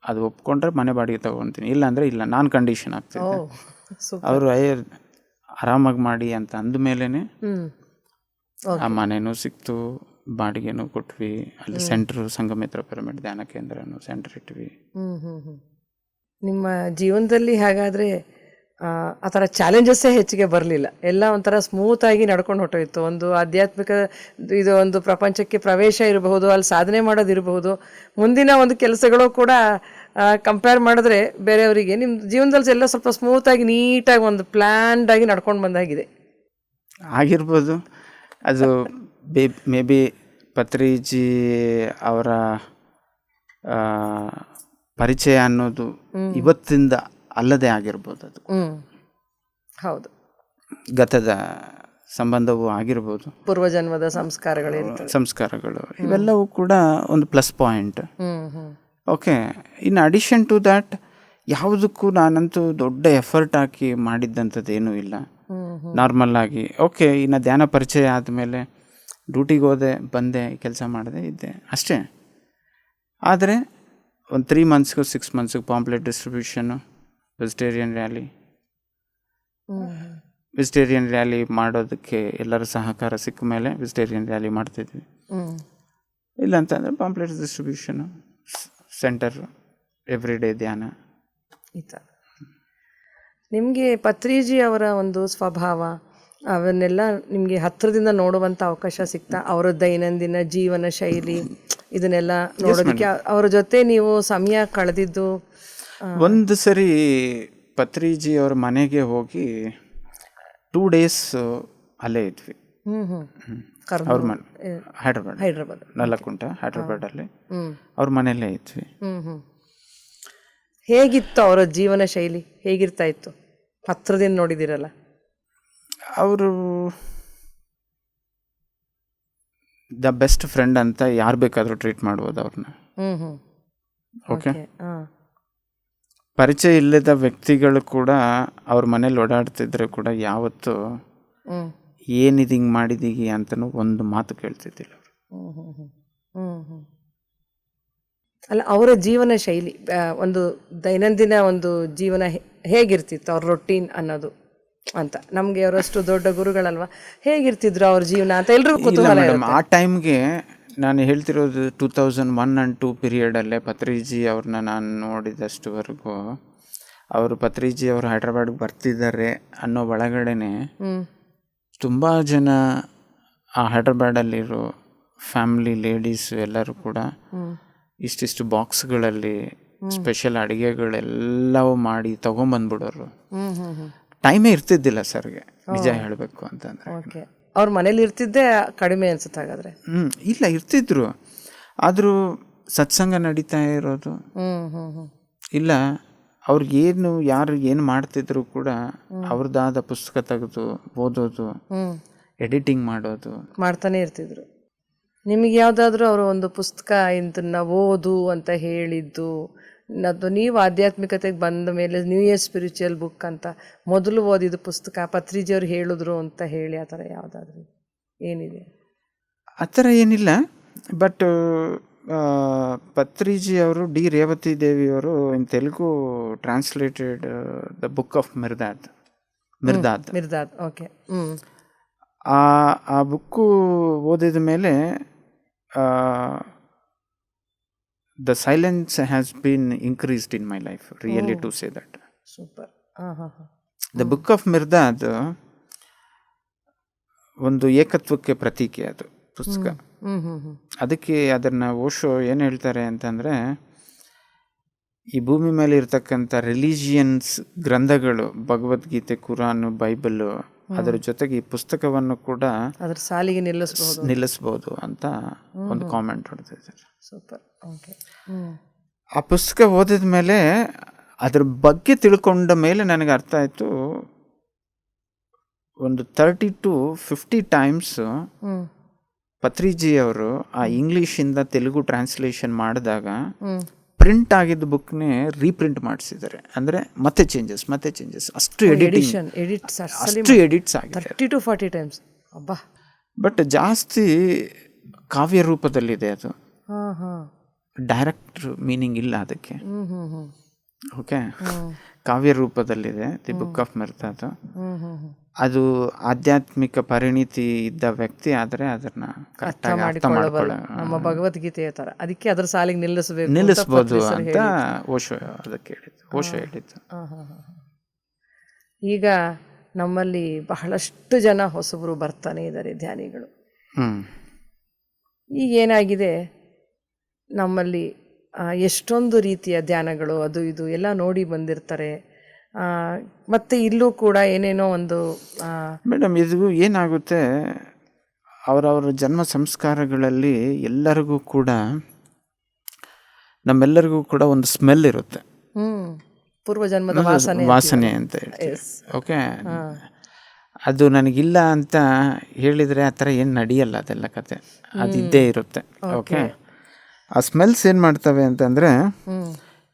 ಅದು ಒಪ್ಕೊಂಡ್ರೆ ಮನೆ ಬಾಡಿಗೆ ತಗೊತೀನಿ, ಇಲ್ಲ ಅಂದರೆ ಇಲ್ಲ, ನಾನು ಕಂಡೀಷನ್ ಆಗ್ತಿದ್ದೆ. ಅವರು ಆರಾಮಾಗಿ ಮಾಡಿ ಅಂತ ಅಂದಮೇಲೆ ಆ ಮನೆನೂ ಸಿಕ್ತು, ಬಾಡಿಗೆನೂ ಕೊಟ್ವಿ. ಅಲ್ಲಿ ಸೆಂಟ್ರು, ಸಂಗಮೇತ್ರ ಪಿರಮಿಡ್ ಧ್ಯಾನ ಕೇಂದ್ರನೂ ಸೆಂಟರ್ ಇಟ್ವಿ. ನಿಮ್ಮ ಜೀವನದಲ್ಲಿ ಹಾಗಾದರೆ ಆ ಥರ ಚಾಲೆಂಜಸ್ಸೇ ಹೆಚ್ಚಿಗೆ ಬರಲಿಲ್ಲ. ಎಲ್ಲ ಒಂಥರ ಸ್ಮೂತಾಗಿ ನಡ್ಕೊಂಡು ಹೊಟ್ಟೋಯ್ತು. ಒಂದು ಆಧ್ಯಾತ್ಮಿಕ ಇದು ಒಂದು ಪ್ರಪಂಚಕ್ಕೆ ಪ್ರವೇಶ ಇರಬಹುದು, ಅಲ್ಲಿ ಸಾಧನೆ ಮಾಡೋದಿರಬಹುದು, ಮುಂದಿನ ಒಂದು ಕೆಲಸಗಳು ಕೂಡ ಕಂಪೇರ್ ಮಾಡಿದ್ರೆ ಬೇರೆಯವರಿಗೆ ನಿಮ್ಮ ಜೀವನದಲ್ಲಿ ಎಲ್ಲ ಸ್ವಲ್ಪ ಸ್ಮೂತಾಗಿ ನೀಟಾಗಿ ಒಂದು ಪ್ಲ್ಯಾನ್ಡ್ ಆಗಿ ನಡ್ಕೊಂಡು ಬಂದಾಗಿದೆ. ಆಗಿರ್ಬೋದು. ಅದು ಮೇ ಬಿ ಪತ್ರಿಜಿ ಅವರ ಪರಿಚಯ ಅನ್ನೋದು ಇವತ್ತಿಂದ ಅಲ್ಲದೆ ಆಗಿರ್ಬೋದು. ಅದು ಹೌದು, ಗತದ ಸಂಬಂಧವೂ ಆಗಿರ್ಬೋದು, ಪೂರ್ವಜನ್ಮದ ಸಂಸ್ಕಾರಗಳು ಇವೆಲ್ಲವೂ ಕೂಡ ಒಂದು plus point. Okay, in addition to that ಯಾವುದಕ್ಕೂ ನಾನಂತೂ ದೊಡ್ಡ ಎಫರ್ಟ್ ಹಾಕಿ ಮಾಡಿದ್ದಂಥದ್ದು ಏನೂ ಇಲ್ಲ. ನಾರ್ಮಲ್ ಆಗಿ ಓಕೆ, ಇನ್ನು ಧ್ಯಾನ ಪರಿಚಯ ಆದಮೇಲೆ ಡ್ಯೂಟಿಗೆ ಹೋದೆ, ಬಂದೆ, ಕೆಲಸ ಮಾಡಿದೆ, ಇದ್ದೆ ಅಷ್ಟೇ. ಆದರೆ ಒಂದು 3 ಮಂತ್ಸ್ಗೂ 6 ಮಂತ್ಸ್ಗೂ ಪಾಂಪ್ಲೆಟ್ ಡಿಸ್ಟ್ರಿಬ್ಯೂಷನು, ವೆಜಿಟೇರಿಯನ್ ರ್ಯಾಲಿ ಮಾಡೋದಕ್ಕೆ ಎಲ್ಲರ ಸಹಕಾರ ಸಿಕ್ಕ ಮೇಲೆ ವೆಜಿಟೇರಿಯನ್ ರ್ಯಾಲಿ ಮಾಡ್ತಿದ್ವಿ. ಇಲ್ಲ ಅಂತಂದರೆ pamphlet distribution, centre, every day ಧ್ಯಾನ. ಈ ಥರ ನಿಮಗೆ ಪತ್ರಿಜಿ ಅವರ ಒಂದು ಸ್ವಭಾವ ಅವನ್ನೆಲ್ಲ ನಿಮಗೆ ಹತ್ತಿರದಿಂದ ನೋಡುವಂಥ ಅವಕಾಶ ಸಿಗ್ತಾ? ಅವರ ದೈನಂದಿನ ಜೀವನ ಶೈಲಿ ಇದನ್ನೆಲ್ಲ ನೋಡೋದಕ್ಕೆ ಅವರ ಜೊತೆ ನೀವು ಸಮಯ ಕಳೆದಿದ್ದು? ಒಂದು ಸರಿ ಪತ್ರಿಜಿ ಅವ್ರ ಮನೆಗೆ ಹೋಗಿ 2 days ಅಲ್ಲೇ ಇದ್ವಿ. ಅವ್ರ ಮನೆ ಹೈದ್ರಾಬಾದ್ ನಲ್ಲಕುಂಟ, ಹೈದ್ರಾಬಾದಲ್ಲಿ ಅವ್ರ ಮನೆಯಲ್ಲೇ ಇದ್ವಿ. ಹೇಗಿತ್ತು ಅವರ ಜೀವನ ಶೈಲಿ? ಹೇಗಿರ್ತಾ ಇತ್ತು ಹತ್ರದಿಂದ ನೋಡಿದಿರಲ್ಲ? ಅವರು ದ ಬೆಸ್ಟ್ ಫ್ರೆಂಡ್ ಅಂತ ಯಾರು ಬೇಕಾದರೂ ಟ್ರೀಟ್ ಮಾಡ್ಬೋದು ಅವ್ರನ್ನ. ಓಕೆ, ಪರಿಚಯ ಇಲ್ಲದ ವ್ಯಕ್ತಿಗಳು ಕೂಡ ಅವ್ರ ಮನೇಲಿ ಓಡಾಡ್ತಿದ್ರೆ ಕೂಡ ಯಾವತ್ತು ಏನಿದು ಹಿಂಗೆ ಮಾಡಿದೀಗಿ ಅಂತನೂ ಒಂದು ಮಾತು ಕೇಳ್ತಿದ್ದಿಲ್ಲ ಅವರು. ಅಲ್ಲ, ಅವರ ಜೀವನ ಶೈಲಿ, ಒಂದು ದೈನಂದಿನ ಒಂದು ಜೀವನ ಹೇಗಿರ್ತಿತ್ತು, ಅವ್ರ ರೊಟೀನ್ ಅನ್ನೋದು ಅಂತ? ನಮಗೆ ಅವರಷ್ಟು ದೊಡ್ಡ ಗುರುಗಳಲ್ವಾ, ಹೇಗಿರ್ತಿದ್ರು ಅವ್ರ ಜೀವನ ಅಂತ ಎಲ್ರಿಗೂ ಕುತೂಹಲ ಇರುತ್ತೆ. ಆ ಟೈಮ್ಗೆ ನಾನು ಹೇಳ್ತಿರೋದು 2001 and 2 ಪೀರಿಯಡಲ್ಲೇ ಪತ್ರಿಜಿ ಅವ್ರನ್ನ ನಾನು ನೋಡಿದಷ್ಟುವರೆಗೂ. ಅವರು ಪತ್ರಿಜಿ ಅವರು ಹೈದ್ರಾಬಾದ್ಗೆ ಬರ್ತಿದ್ದಾರೆ ಅನ್ನೋ ಒಳಗಡೆನೆ ತುಂಬ ಜನ ಆ ಹೈದ್ರಾಬಾದಲ್ಲಿರೋ ಫ್ಯಾಮಿಲಿ ಲೇಡೀಸ್ ಎಲ್ಲರೂ ಕೂಡ ಇಷ್ಟಿಷ್ಟು ಬಾಕ್ಸ್ಗಳಲ್ಲಿ ಸ್ಪೆಷಲ್ ಅಡುಗೆಗಳೆಲ್ಲವೂ ಮಾಡಿ ತಗೊಂಬಂದ್ಬಿಡೋರು. ಟೈಮೇ ಇರ್ತಿದ್ದಿಲ್ಲ ಸರ್ಗೆ, ನಿಜ ಹೇಳಬೇಕು ಅಂತಂದರೆ. ಅವ್ರ ಮನೇಲಿ ಇರ್ತಿದ್ದೆ ಕಡಿಮೆ ಅನ್ಸುತ್ತೆ ಹಾಗಾದ್ರೆ? ಇಲ್ಲ, ಇರ್ತಿದ್ರು. ಆದರೂ ಸತ್ಸಂಗ ನಡೀತಾ ಇರೋದು ಇಲ್ಲ. ಅವ್ರಿಗೇನು ಯಾರು ಏನು ಮಾಡ್ತಿದ್ರು ಕೂಡ ಅವ್ರದ್ದಾದ ಪುಸ್ತಕ ತೆಗೆದು ಓದೋದು, ಎಡಿಟಿಂಗ್ ಮಾಡೋದು ಮಾಡ್ತಾನೆ ಇರ್ತಿದ್ರು. ನಿಮಗೆ ಯಾವುದಾದ್ರೂ ಅವರು ಒಂದು ಪುಸ್ತಕ ಇದನ್ನ ಓದು ಅಂತ ಹೇಳಿದ್ದು, ಅದು ನೀವು ಆಧ್ಯಾತ್ಮಿಕತೆಗೆ ಬಂದ ಮೇಲೆ ನ್ಯೂ ಇಯರ್ ಸ್ಪಿರಿಚುವಲ್ ಬುಕ್ ಅಂತ ಮೊದಲು ಓದಿದ ಪುಸ್ತಕ ಪತ್ರಿಜಿಯವ್ರು ಹೇಳಿದ್ರು ಅಂತ ಹೇಳಿ ಆ ಥರ ಯಾವುದಾದ್ರೂ ಏನಿದೆ? ಆ ಥರ ಏನಿಲ್ಲ. ಬಟ್ ಪತ್ರಿಜಿ ಅವರು ಡಿ ರೇವತಿ ದೇವಿಯವರು in Telugu translated the book of Mirdad. Okay. ಆ ಬುಕ್ಕು ಓದಿದ ಮೇಲೆ the silence has been increased in my life, really, to say that. Super. The book of Mirdad ಒಂದು ಏಕತ್ವಕ್ಕೆ ಪ್ರತೀಕೆ, ಅದು ಪುಸ್ತಕ. ಅದಕ್ಕೆ ಅದನ್ನು ಓಶೋ ಏನು ಹೇಳ್ತಾರೆ ಅಂತಂದರೆ, ಈ ಭೂಮಿ ಮೇಲೆ ಇರ್ತಕ್ಕಂಥ ರಿಲಿಜಿಯನ್ಸ್ ಗ್ರಂಥಗಳು, ಭಗವದ್ಗೀತೆ, ಕುರಾನ್, ಬೈಬಲ್, ಅದರ ಜೊತೆಗೆ ಈ ಪುಸ್ತಕವನ್ನು ಕೂಡ ಅದರ ಸಾಲಿಗೆ ನಿಲ್ಲಿಸ್ಬೋದು ಅಂತ ಒಂದು ಕಾಮೆಂಟ್ ಹೊಡೆದಿದ್ದಾರೆ. ಸೂಪರ್. ಓಕೆ. ಆ ಪುಸ್ತಕ ಓದಿದ ಮೇಲೆ, ಅದ್ರ ಬಗ್ಗೆ ತಿಳ್ಕೊಂಡ ಮೇಲೆ ನನಗೆ ಅರ್ಥ ಆಯಿತು, ಒಂದು 30 to 50 times ಪತ್ರಿಜಿ ಅವರು ಆ ಇಂಗ್ಲೀಷಿಂದ ತೆಲುಗು ಟ್ರಾನ್ಸ್ಲೇಷನ್ ಮಾಡಿದಾಗ ಪ್ರಿಂಟ್ ಆಗಿದ್ದ ಬುಕ್ನೇ ರೀಪ್ರಿಂಟ್ ಮಾಡಿಸಿದ್ದಾರೆ. ಅಂದರೆ ಮತ್ತೆ ಚೇಂಜಸ್ ಅಷ್ಟು ಎಡಿಟ್ಸ್ ಆಗಿದೆ, 30 to 40 times. ಅಬ್ಬಾ. ಬಟ್ ಜಾಸ್ತಿ ಕಾವ್ಯ ರೂಪದಲ್ಲಿದೆ ಅದು, ಡೈರೆಕ್ಟ್ ಮೀನಿಂಗ್ ಇಲ್ಲ ಅದಕ್ಕೆ. ಓಕೆ, ಕಾವ್ಯ ರೂಪದಲ್ಲಿದೆ ದಿ ಬುಕ್ ಆಫ್ ಮಿರ್ದಾದ್. ಅದು ಆಧ್ಯಾತ್ಮಿಕ ಪರಿಣಿತಿ ಇದ್ದ ವ್ಯಕ್ತಿ ಆದರೆ ಅದನ್ನ ಕರೆಕ್ಟಾಗಿ ಅರ್ಥ ಮಾಡ್ಕೊಳ್ಳೋ, ನಮ್ಮ ಭಗವದ್ಗೀತೆಯ ಥರ, ಅದಕ್ಕೆ ಅದರ ಸಾಲಿಗೆ ನಿಲ್ಲಿಸ್ಬೋದು ಅಂತ ಓಶೋ ಹೇಳಿದ್ದು. ಈಗ ನಮ್ಮಲ್ಲಿ ಬಹಳಷ್ಟು ಜನ ಹೊಸಬರು ಬರ್ತಾನೆ ಇದ್ದಾರೆ ಧ್ಯಾನಿಗಳು. ಈಗ ಏನಾಗಿದೆ, ನಮ್ಮಲ್ಲಿ ಎಷ್ಟೊಂದು ರೀತಿಯ ಧ್ಯಾನಗಳು ಅದು ಇದು ಎಲ್ಲ ನೋಡಿ ಬಂದಿರ್ತಾರೆ. ಮತ್ತು ಇಲ್ಲೂ ಕೂಡ ಏನೇನೋ ಒಂದು ಮೇಡಮ್, ಇದು ಏನಾಗುತ್ತೆ, ಅವರವರ ಜನ್ಮ ಸಂಸ್ಕಾರಗಳಲ್ಲಿ ಎಲ್ಲರಿಗೂ ಕೂಡ, ನಮ್ಮೆಲ್ಲರಿಗೂ ಕೂಡ ಒಂದು ಸ್ಮೆಲ್ ಇರುತ್ತೆ, ಪೂರ್ವಜನ್ಮದ ವಾಸನೆ ಅಂತ ಹೇಳ್ತೀವಿ. ಓಕೆ, ಅದು ನನಗಿಲ್ಲ ಅಂತ ಹೇಳಿದರೆ ಆ ಥರ ಏನು ನಡೆಯಲ್ಲ, ಅದೆಲ್ಲ ಕತೆ ಅದಿದ್ದೇ ಇರುತ್ತೆ. ಓಕೆ, ಆ ಸ್ಮೆಲ್ಸ್ ಏನು ಮಾಡ್ತವೆ ಅಂತಂದರೆ,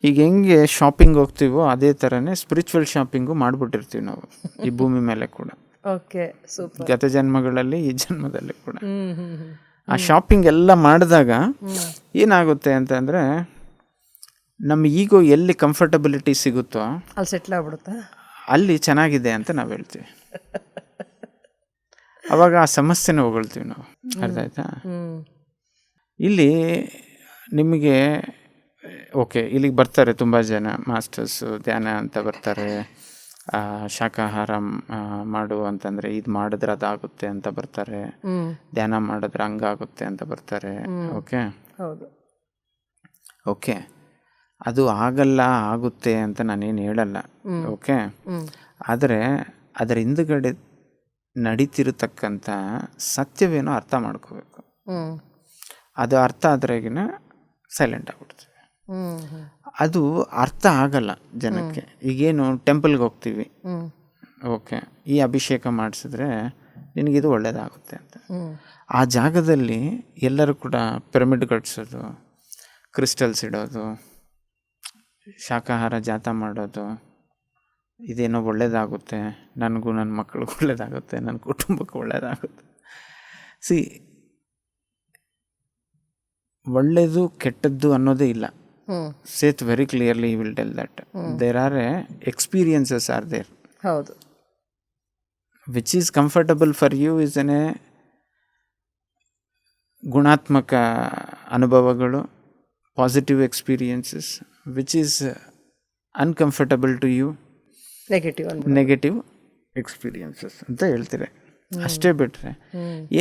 ಈಗ ಹೆಂಗೆ ಶಾಪಿಂಗ್ ಹೋಗ್ತೀವೋ ಅದೇ ಥರನೇ ಸ್ಪಿರಿಚುವಲ್ ಶಾಪಿಂಗು ಮಾಡಿಬಿಟ್ಟಿರ್ತೀವಿ ನಾವು ಈ ಭೂಮಿ ಮೇಲೆ ಕೂಡ. Okay, super. ಗತ ಜನ್ಮಗಳಲ್ಲಿ ಈ ಜನ್ಮದಲ್ಲಿ ಕೂಡ ಆ ಶಾಪಿಂಗ್ ಎಲ್ಲ ಮಾಡಿದಾಗ ಏನಾಗುತ್ತೆ ಅಂತಂದರೆ, ನಮ್ಮ ಈಗೋ ಎಲ್ಲಿ ಕಂಫರ್ಟಬಿಲಿಟಿ ಸಿಗುತ್ತೋ ಅಲ್ಲಿ ಸೆಟ್ಲ್ ಆಗ್ಬಿಡುತ್ತಾ, ಅಲ್ಲಿ ಚೆನ್ನಾಗಿದೆ ಅಂತ ನಾವು ಹೇಳ್ತೀವಿ. ಅವಾಗ ಆ ಸಮಸ್ಯೆನ ಹೊಗಳ್ತೀವಿ ನಾವು. ಅರ್ಥ ಆಯ್ತಾ? ಇಲ್ಲಿ ನಿಮಗೆ ಓಕೆ, ಇಲ್ಲಿಗೆ ಬರ್ತಾರೆ ತುಂಬ ಜನ ಮಾಸ್ಟರ್ಸು, ಧ್ಯಾನ ಅಂತ ಬರ್ತಾರೆ, ಶಾಕಾಹಾರ ಮಾಡು ಅಂತಂದರೆ ಇದು ಮಾಡಿದ್ರೆ ಅದಾಗುತ್ತೆ ಅಂತ ಬರ್ತಾರೆ, ಧ್ಯಾನ ಮಾಡಿದ್ರೆ ಹಂಗಾಗುತ್ತೆ ಅಂತ ಬರ್ತಾರೆ. ಓಕೆ, ಹೌದು, ಓಕೆ, ಅದು ಆಗಲ್ಲ ಆಗುತ್ತೆ ಅಂತ ನಾನೇನು ಹೇಳಲ್ಲ. ಓಕೆ, ಆದರೆ ಅದರ ಹಿಂದುಗಡೆ ನಡೀತಿರತಕ್ಕಂಥ ಸತ್ಯವೇನೋ ಅರ್ಥ ಮಾಡ್ಕೋಬೇಕು. ಅದು ಅರ್ಥ ಆದ್ರೆಗಿನ ಸೈಲೆಂಟ್ ಆಗ್ಬಿಡ್ತೀವಿ. ಅದು ಅರ್ಥ ಆಗಲ್ಲ ಜನಕ್ಕೆ. ಈಗೇನು ಟೆಂಪಲ್ಗೆ ಹೋಗ್ತೀವಿ, ಓಕೆ, ಈ ಅಭಿಷೇಕ ಮಾಡಿಸಿದ್ರೆ ನಿನಗಿದು ಒಳ್ಳೆಯದಾಗುತ್ತೆ ಅಂತ. ಆ ಜಾಗದಲ್ಲಿ ಎಲ್ಲರೂ ಕೂಡ ಪಿರಮಿಡ್ ಕಟ್ಸೋದು, ಕ್ರಿಸ್ಟಲ್ಸ್ ಇಡೋದು, ಶಾಕಾಹಾರ ಜಾತ ಮಾಡೋದು, ಇದೇನೋ ಒಳ್ಳೆಯದಾಗುತ್ತೆ, ನನಗೂ ನನ್ನ ಮಕ್ಕಳಿಗೂ ಒಳ್ಳೆಯದಾಗುತ್ತೆ, ನನ್ನ ಕುಟುಂಬಕ್ಕೆ ಒಳ್ಳೆಯದಾಗುತ್ತೆ. ಸಿ, ಒಳ್ಳೆಯದು ಕೆಟ್ಟದ್ದು ಅನ್ನೋದೇ ಇಲ್ಲ. Seth very clearly will tell that there are experiences are there. ಹೌದು, which is comfortable for you is a ಗುಣಾತ್ಮಕ ಅನುಭವಗಳು, positive experiences. Which is uncomfortable to you, negative experiences ಅಂತ ಹೇಳ್ತೀರಿ. ಅಷ್ಟೇ ಬಿಟ್ಟರೆ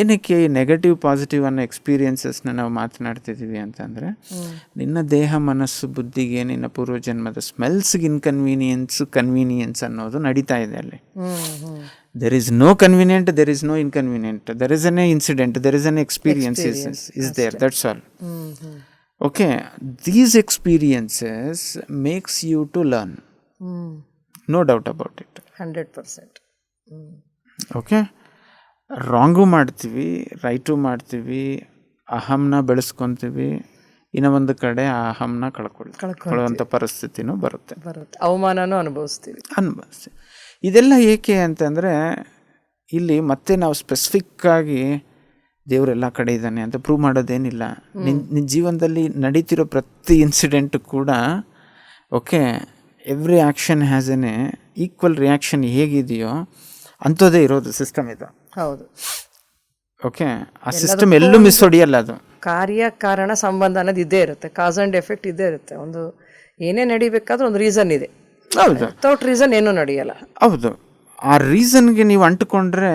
ಏನಕ್ಕೆ ಈ ನೆಗೆಟಿವ್ ಪಾಸಿಟಿವ್ ಅನ್ನೋ ಎಕ್ಸ್ಪೀರಿಯನ್ಸಸ್ನ ನಾವು ಮಾತನಾಡ್ತಿದ್ದೀವಿ ಅಂತಂದರೆ, ನಿನ್ನ ದೇಹ ಮನಸ್ಸು ಬುದ್ಧಿಗೆ ನಿನ್ನ ಪೂರ್ವಜನ್ಮದ ಸ್ಮೆಲ್ಸ್ಗೆ ಕನ್ವೀನಿಯನ್ಸ್ ಅನ್ನೋದು ನಡೀತಾ ಇದೆ ಅಲ್ಲಿ. There is no convenient, there is no inconvenient, there is an incident, there is an experience is there, that's all. Okay, these experiences makes you to learn, no doubt about it, 100%. Okay, wrong ಮಾಡ್ತೀವಿ, right ಮಾಡ್ತೀವಿ, ಅಹಂನ ಬೆಳೆಸ್ಕೊತೀವಿ, ಇನ್ನು ಒಂದು ಕಡೆ ಆ ಅಹಂನ ಕಳ್ಕೊಳ್ಳುವಂಥ ಪರಿಸ್ಥಿತಿನೂ ಬರುತ್ತೆ, ಅವಮಾನನೂ ಅನುಭವಿಸ್ತೀವಿ. ಇದೆಲ್ಲ ಏಕೆ ಅಂತಂದರೆ, ಇಲ್ಲಿ ಮತ್ತೆ ನಾವು ಸ್ಪೆಸಿಫಿಕ್ಕಾಗಿ ದೇವರೆಲ್ಲ ಕಡೆ ಇದ್ದಾನೆ ಅಂತ ಪ್ರೂವ್ ಮಾಡೋದೇನಿಲ್ಲ. ನಿನ್ನ ಜೀವನದಲ್ಲಿ ನಡೀತಿರೋ ಪ್ರತಿ ಇನ್ಸಿಡೆಂಟು ಕೂಡ, okay, every action has an equal reaction ಹೇಗಿದೆಯೋ ಅಂಥದ್ದೇ ಇರೋದು ಸಿಸ್ಟಮ್ ಇದು. ಹೌದು, ಓಕೆ, ಆ ಸಿಸ್ಟಮ್ ಎಲ್ಲೂ ಮಿಸ್ ಹೊಡಿಯಲ್ಲ. ಅದು ಕಾರ್ಯ ಕಾರಣ ಸಂಬಂಧ ಅನ್ನೋದು ಇದ್ದೇ ಇರುತ್ತೆ, ಕಾಸ್ ಆ್ಯಂಡ್ ಎಫೆಕ್ಟ್ ಇದ್ದೇ ಇರುತ್ತೆ. ಒಂದು ಏನೇ ನಡಿಬೇಕಾದ್ರೂ ಒಂದು ರೀಸನ್ ಇದೆ. ಹೌದು, ವಿತೌಟ್ ರೀಸನ್ ಏನೂ ನಡೆಯಲ್ಲ. ಹೌದು, ಆ ರೀಸನ್ಗೆ ನೀವು ಅಂಟ್ಕೊಂಡ್ರೆ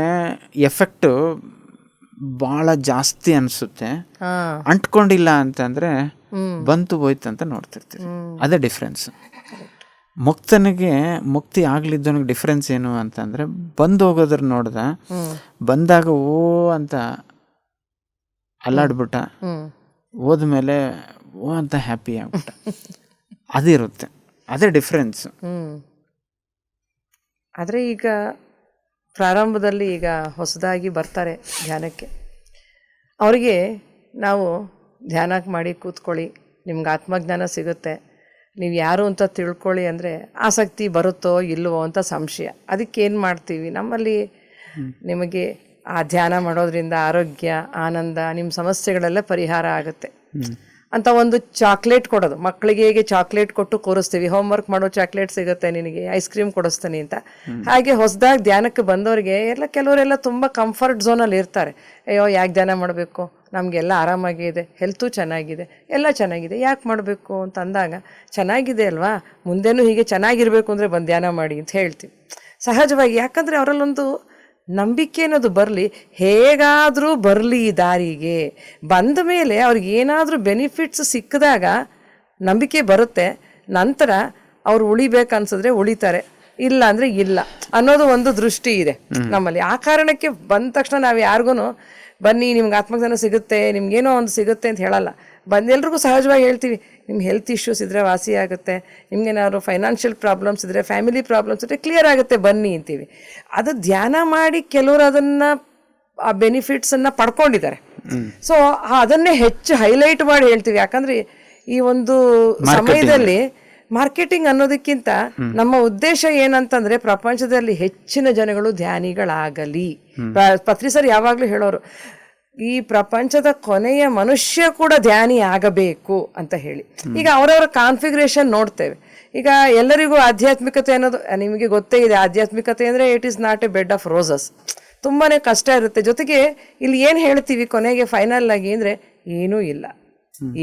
ಎಫೆಕ್ಟು ಭಾಳ ಜಾಸ್ತಿ ಅನಿಸುತ್ತೆ. ಅಂಟ್ಕೊಂಡಿಲ್ಲ ಅಂತಂದರೆ ಬಂತು ಹೋಯ್ತು ಅಂತ ನೋಡ್ತಿರ್ತೀವಿ. ಅದೇ ಡಿಫ್ರೆನ್ಸ್. ಮುಕ್ತಿ ಆಗ್ಲಿದ್ದವನಿಗೆ ಡಿಫ್ರೆನ್ಸ್ ಏನು ಅಂತಂದರೆ, ಬಂದು ಹೋಗೋದ್ರ ನೋಡ್ದ, ಬಂದಾಗ ಓ ಅಂತ ಅಲ್ಲಾಡ್ಬಿಟ್ಟ, ಹೋದ್ಮೇಲೆ ಓ ಅಂತ ಹ್ಯಾಪಿ ಆಗ್ಬಿಟ್ಟ, ಅದಿರುತ್ತೆ. ಅದೇ ಡಿಫ್ರೆನ್ಸ್. ಆದರೆ ಈಗ ಪ್ರಾರಂಭದಲ್ಲಿ ಈಗ ಹೊಸದಾಗಿ ಬರ್ತಾರೆ ಧ್ಯಾನಕ್ಕೆ, ಅವರಿಗೆ ನಾವು ಧ್ಯಾನ ಮಾಡಿ ಕೂತ್ಕೊಳ್ಳಿ, ನಿಮ್ಗೆ ಆತ್ಮಜ್ಞಾನ ಸಿಗುತ್ತೆ, ನೀವು ಯಾರು ಅಂತ ತಿಳ್ಕೊಳ್ಳಿ ಅಂದರೆ ಆಸಕ್ತಿ ಬರುತ್ತೋ ಇಲ್ಲವೋ ಅಂತ ಸಂಶಯ. ಅದಕ್ಕೆ ಏನು ಮಾಡ್ತೀವಿ, ನಮ್ಮಲ್ಲಿ ನಿಮಗೆ ಆ ಧ್ಯಾನ ಮಾಡೋದ್ರಿಂದ ಆರೋಗ್ಯ, ಆನಂದ, ನಿಮ್ಮ ಸಮಸ್ಯೆಗಳೆಲ್ಲ ಪರಿಹಾರ ಆಗುತ್ತೆ ಅಂತ ಒಂದು ಚಾಕ್ಲೇಟ್ ಕೊಡೋದು. ಮಕ್ಕಳಿಗೆ ಹೇಗೆ ಚಾಕ್ಲೇಟ್ ಕೊಟ್ಟು ಕೂರಿಸ್ತೀವಿ, ಹೋಮ್ವರ್ಕ್ ಮಾಡೋ ಚಾಕ್ಲೇಟ್ ಸಿಗುತ್ತೆ ನಿನಗೆ, ಐಸ್ ಕ್ರೀಮ್ ಕೊಡಿಸ್ತೀನಿ ಅಂತ. ಹಾಗೆ ಹೊಸದಾಗಿ ಧ್ಯಾನಕ್ಕೆ ಬಂದವರಿಗೆ ಕೆಲವರೆಲ್ಲ ತುಂಬ ಕಂಫರ್ಟ್ ಝೋನಲ್ಲಿ ಇರ್ತಾರೆ. ಅಯ್ಯೋ ಯಾಕೆ ಧ್ಯಾನ ಮಾಡಬೇಕು, ನಮಗೆಲ್ಲ ಆರಾಮಾಗಿದೆ, ಹೆಲ್ತು ಚೆನ್ನಾಗಿದೆ, ಎಲ್ಲ ಚೆನ್ನಾಗಿದೆ, ಯಾಕೆ ಮಾಡಬೇಕು ಅಂತ ಅಂದಾಗ, ಚೆನ್ನಾಗಿದೆ ಅಲ್ವಾ, ಮುಂದೆನೂ ಹೀಗೆ ಚೆನ್ನಾಗಿರಬೇಕು ಅಂದರೆ ಬಂದು ಧ್ಯಾನ ಮಾಡಿ ಅಂತ ಹೇಳ್ತೀವಿ. ಸಹಜವಾಗಿ. ಯಾಕಂದರೆ ಅವರಲ್ಲೊಂದು ನಂಬಿಕೆ ಅನ್ನೋದು ಬರಲಿ, ಹೇಗಾದರೂ ಬರಲಿ ಈ ದಾರಿಗೆ ಬಂದ ಮೇಲೆ ಅವ್ರಿಗೆ ಏನಾದರೂ ಬೆನಿಫಿಟ್ಸ್ ಸಿಕ್ಕಿದಾಗ ನಂಬಿಕೆ ಬರುತ್ತೆ. ನಂತರ ಅವ್ರು ಉಳಿಬೇಕನ್ಸಿದ್ರೆ ಉಳಿತಾರೆ, ಇಲ್ಲ ಅಂದರೆ ಇಲ್ಲ ಅನ್ನೋದು ಒಂದು ದೃಷ್ಟಿ ಇದೆ ನಮ್ಮಲ್ಲಿ. ಆ ಕಾರಣಕ್ಕೆ ಬಂದ ತಕ್ಷಣ ನಾವು ಯಾರಿಗೂ ಬನ್ನಿ ನಿಮ್ಗೆ ಆತ್ಮಜ್ಞಾನ ಸಿಗುತ್ತೆ, ನಿಮ್ಗೇನೋ ಒಂದು ಸಿಗುತ್ತೆ ಅಂತ ಹೇಳಲ್ಲ. ಎಲ್ರಿಗೂ ಸಹಜವಾಗಿ ಹೇಳ್ತೀವಿ, ನಿಮ್ಗೆ ಹೆಲ್ತ್ ಇಶ್ಯೂಸ್ ಇದ್ದರೆ ವಾಸಿ ಆಗುತ್ತೆ, ನಿಮ್ಗೇನಾದ್ರು ಫೈನಾನ್ಷಿಯಲ್ ಪ್ರಾಬ್ಲಮ್ಸ್ ಇದ್ದರೆ, ಫ್ಯಾಮಿಲಿ ಪ್ರಾಬ್ಲಮ್ಸ್ ಇದ್ದರೆ ಕ್ಲಿಯರ್ ಆಗುತ್ತೆ, ಬನ್ನಿ ಅಂತೀವಿ. ಅದು ಧ್ಯಾನ ಮಾಡಿ ಕೆಲವರು ಅದನ್ನು ಆ ಬೆನಿಫಿಟ್ಸನ್ನು ಪಡ್ಕೊಂಡಿದ್ದಾರೆ. ಸೊ ಅದನ್ನೇ ಹೆಚ್ಚು ಹೈಲೈಟ್ ಮಾಡಿ ಹೇಳ್ತೀವಿ. ಯಾಕಂದರೆ ಈ ಒಂದು ಸಮಯದಲ್ಲಿ ಮಾರ್ಕೆಟಿಂಗ್ ಅನ್ನೋದಕ್ಕಿಂತ ನಮ್ಮ ಉದ್ದೇಶ ಏನಂತಂದ್ರೆ ಪ್ರಪಂಚದಲ್ಲಿ ಹೆಚ್ಚಿನ ಜನಗಳು ಧ್ಯಾನಿಗಳಾಗಲಿ. ಪತ್ರಿ ಸರ್ ಯಾವಾಗಲೂ ಹೇಳೋರು, ಈ ಪ್ರಪಂಚದ ಕೊನೆಯ ಮನುಷ್ಯ ಕೂಡ ಧ್ಯಾನಿ ಆಗಬೇಕು ಅಂತ ಹೇಳಿ. ಈಗ ಅವರವರ ಕಾನ್ಫಿಗರೇಷನ್ ನೋಡ್ತೇವೆ. ಈಗ ಎಲ್ಲರಿಗೂ ಆಧ್ಯಾತ್ಮಿಕತೆ ಅನ್ನೋದು ನಿಮಗೆ ಗೊತ್ತೇ ಇದೆ. ಆಧ್ಯಾತ್ಮಿಕತೆ ಅಂದರೆ it is not A bed of roses. ತುಂಬಾ ಕಷ್ಟ ಇರುತ್ತೆ. ಜೊತೆಗೆ ಇಲ್ಲಿ ಏನು ಹೇಳ್ತೀವಿ ಕೊನೆಗೆ ಫೈನಲ್ ಆಗಿ ಅಂದರೆ ಏನೂ ಇಲ್ಲ,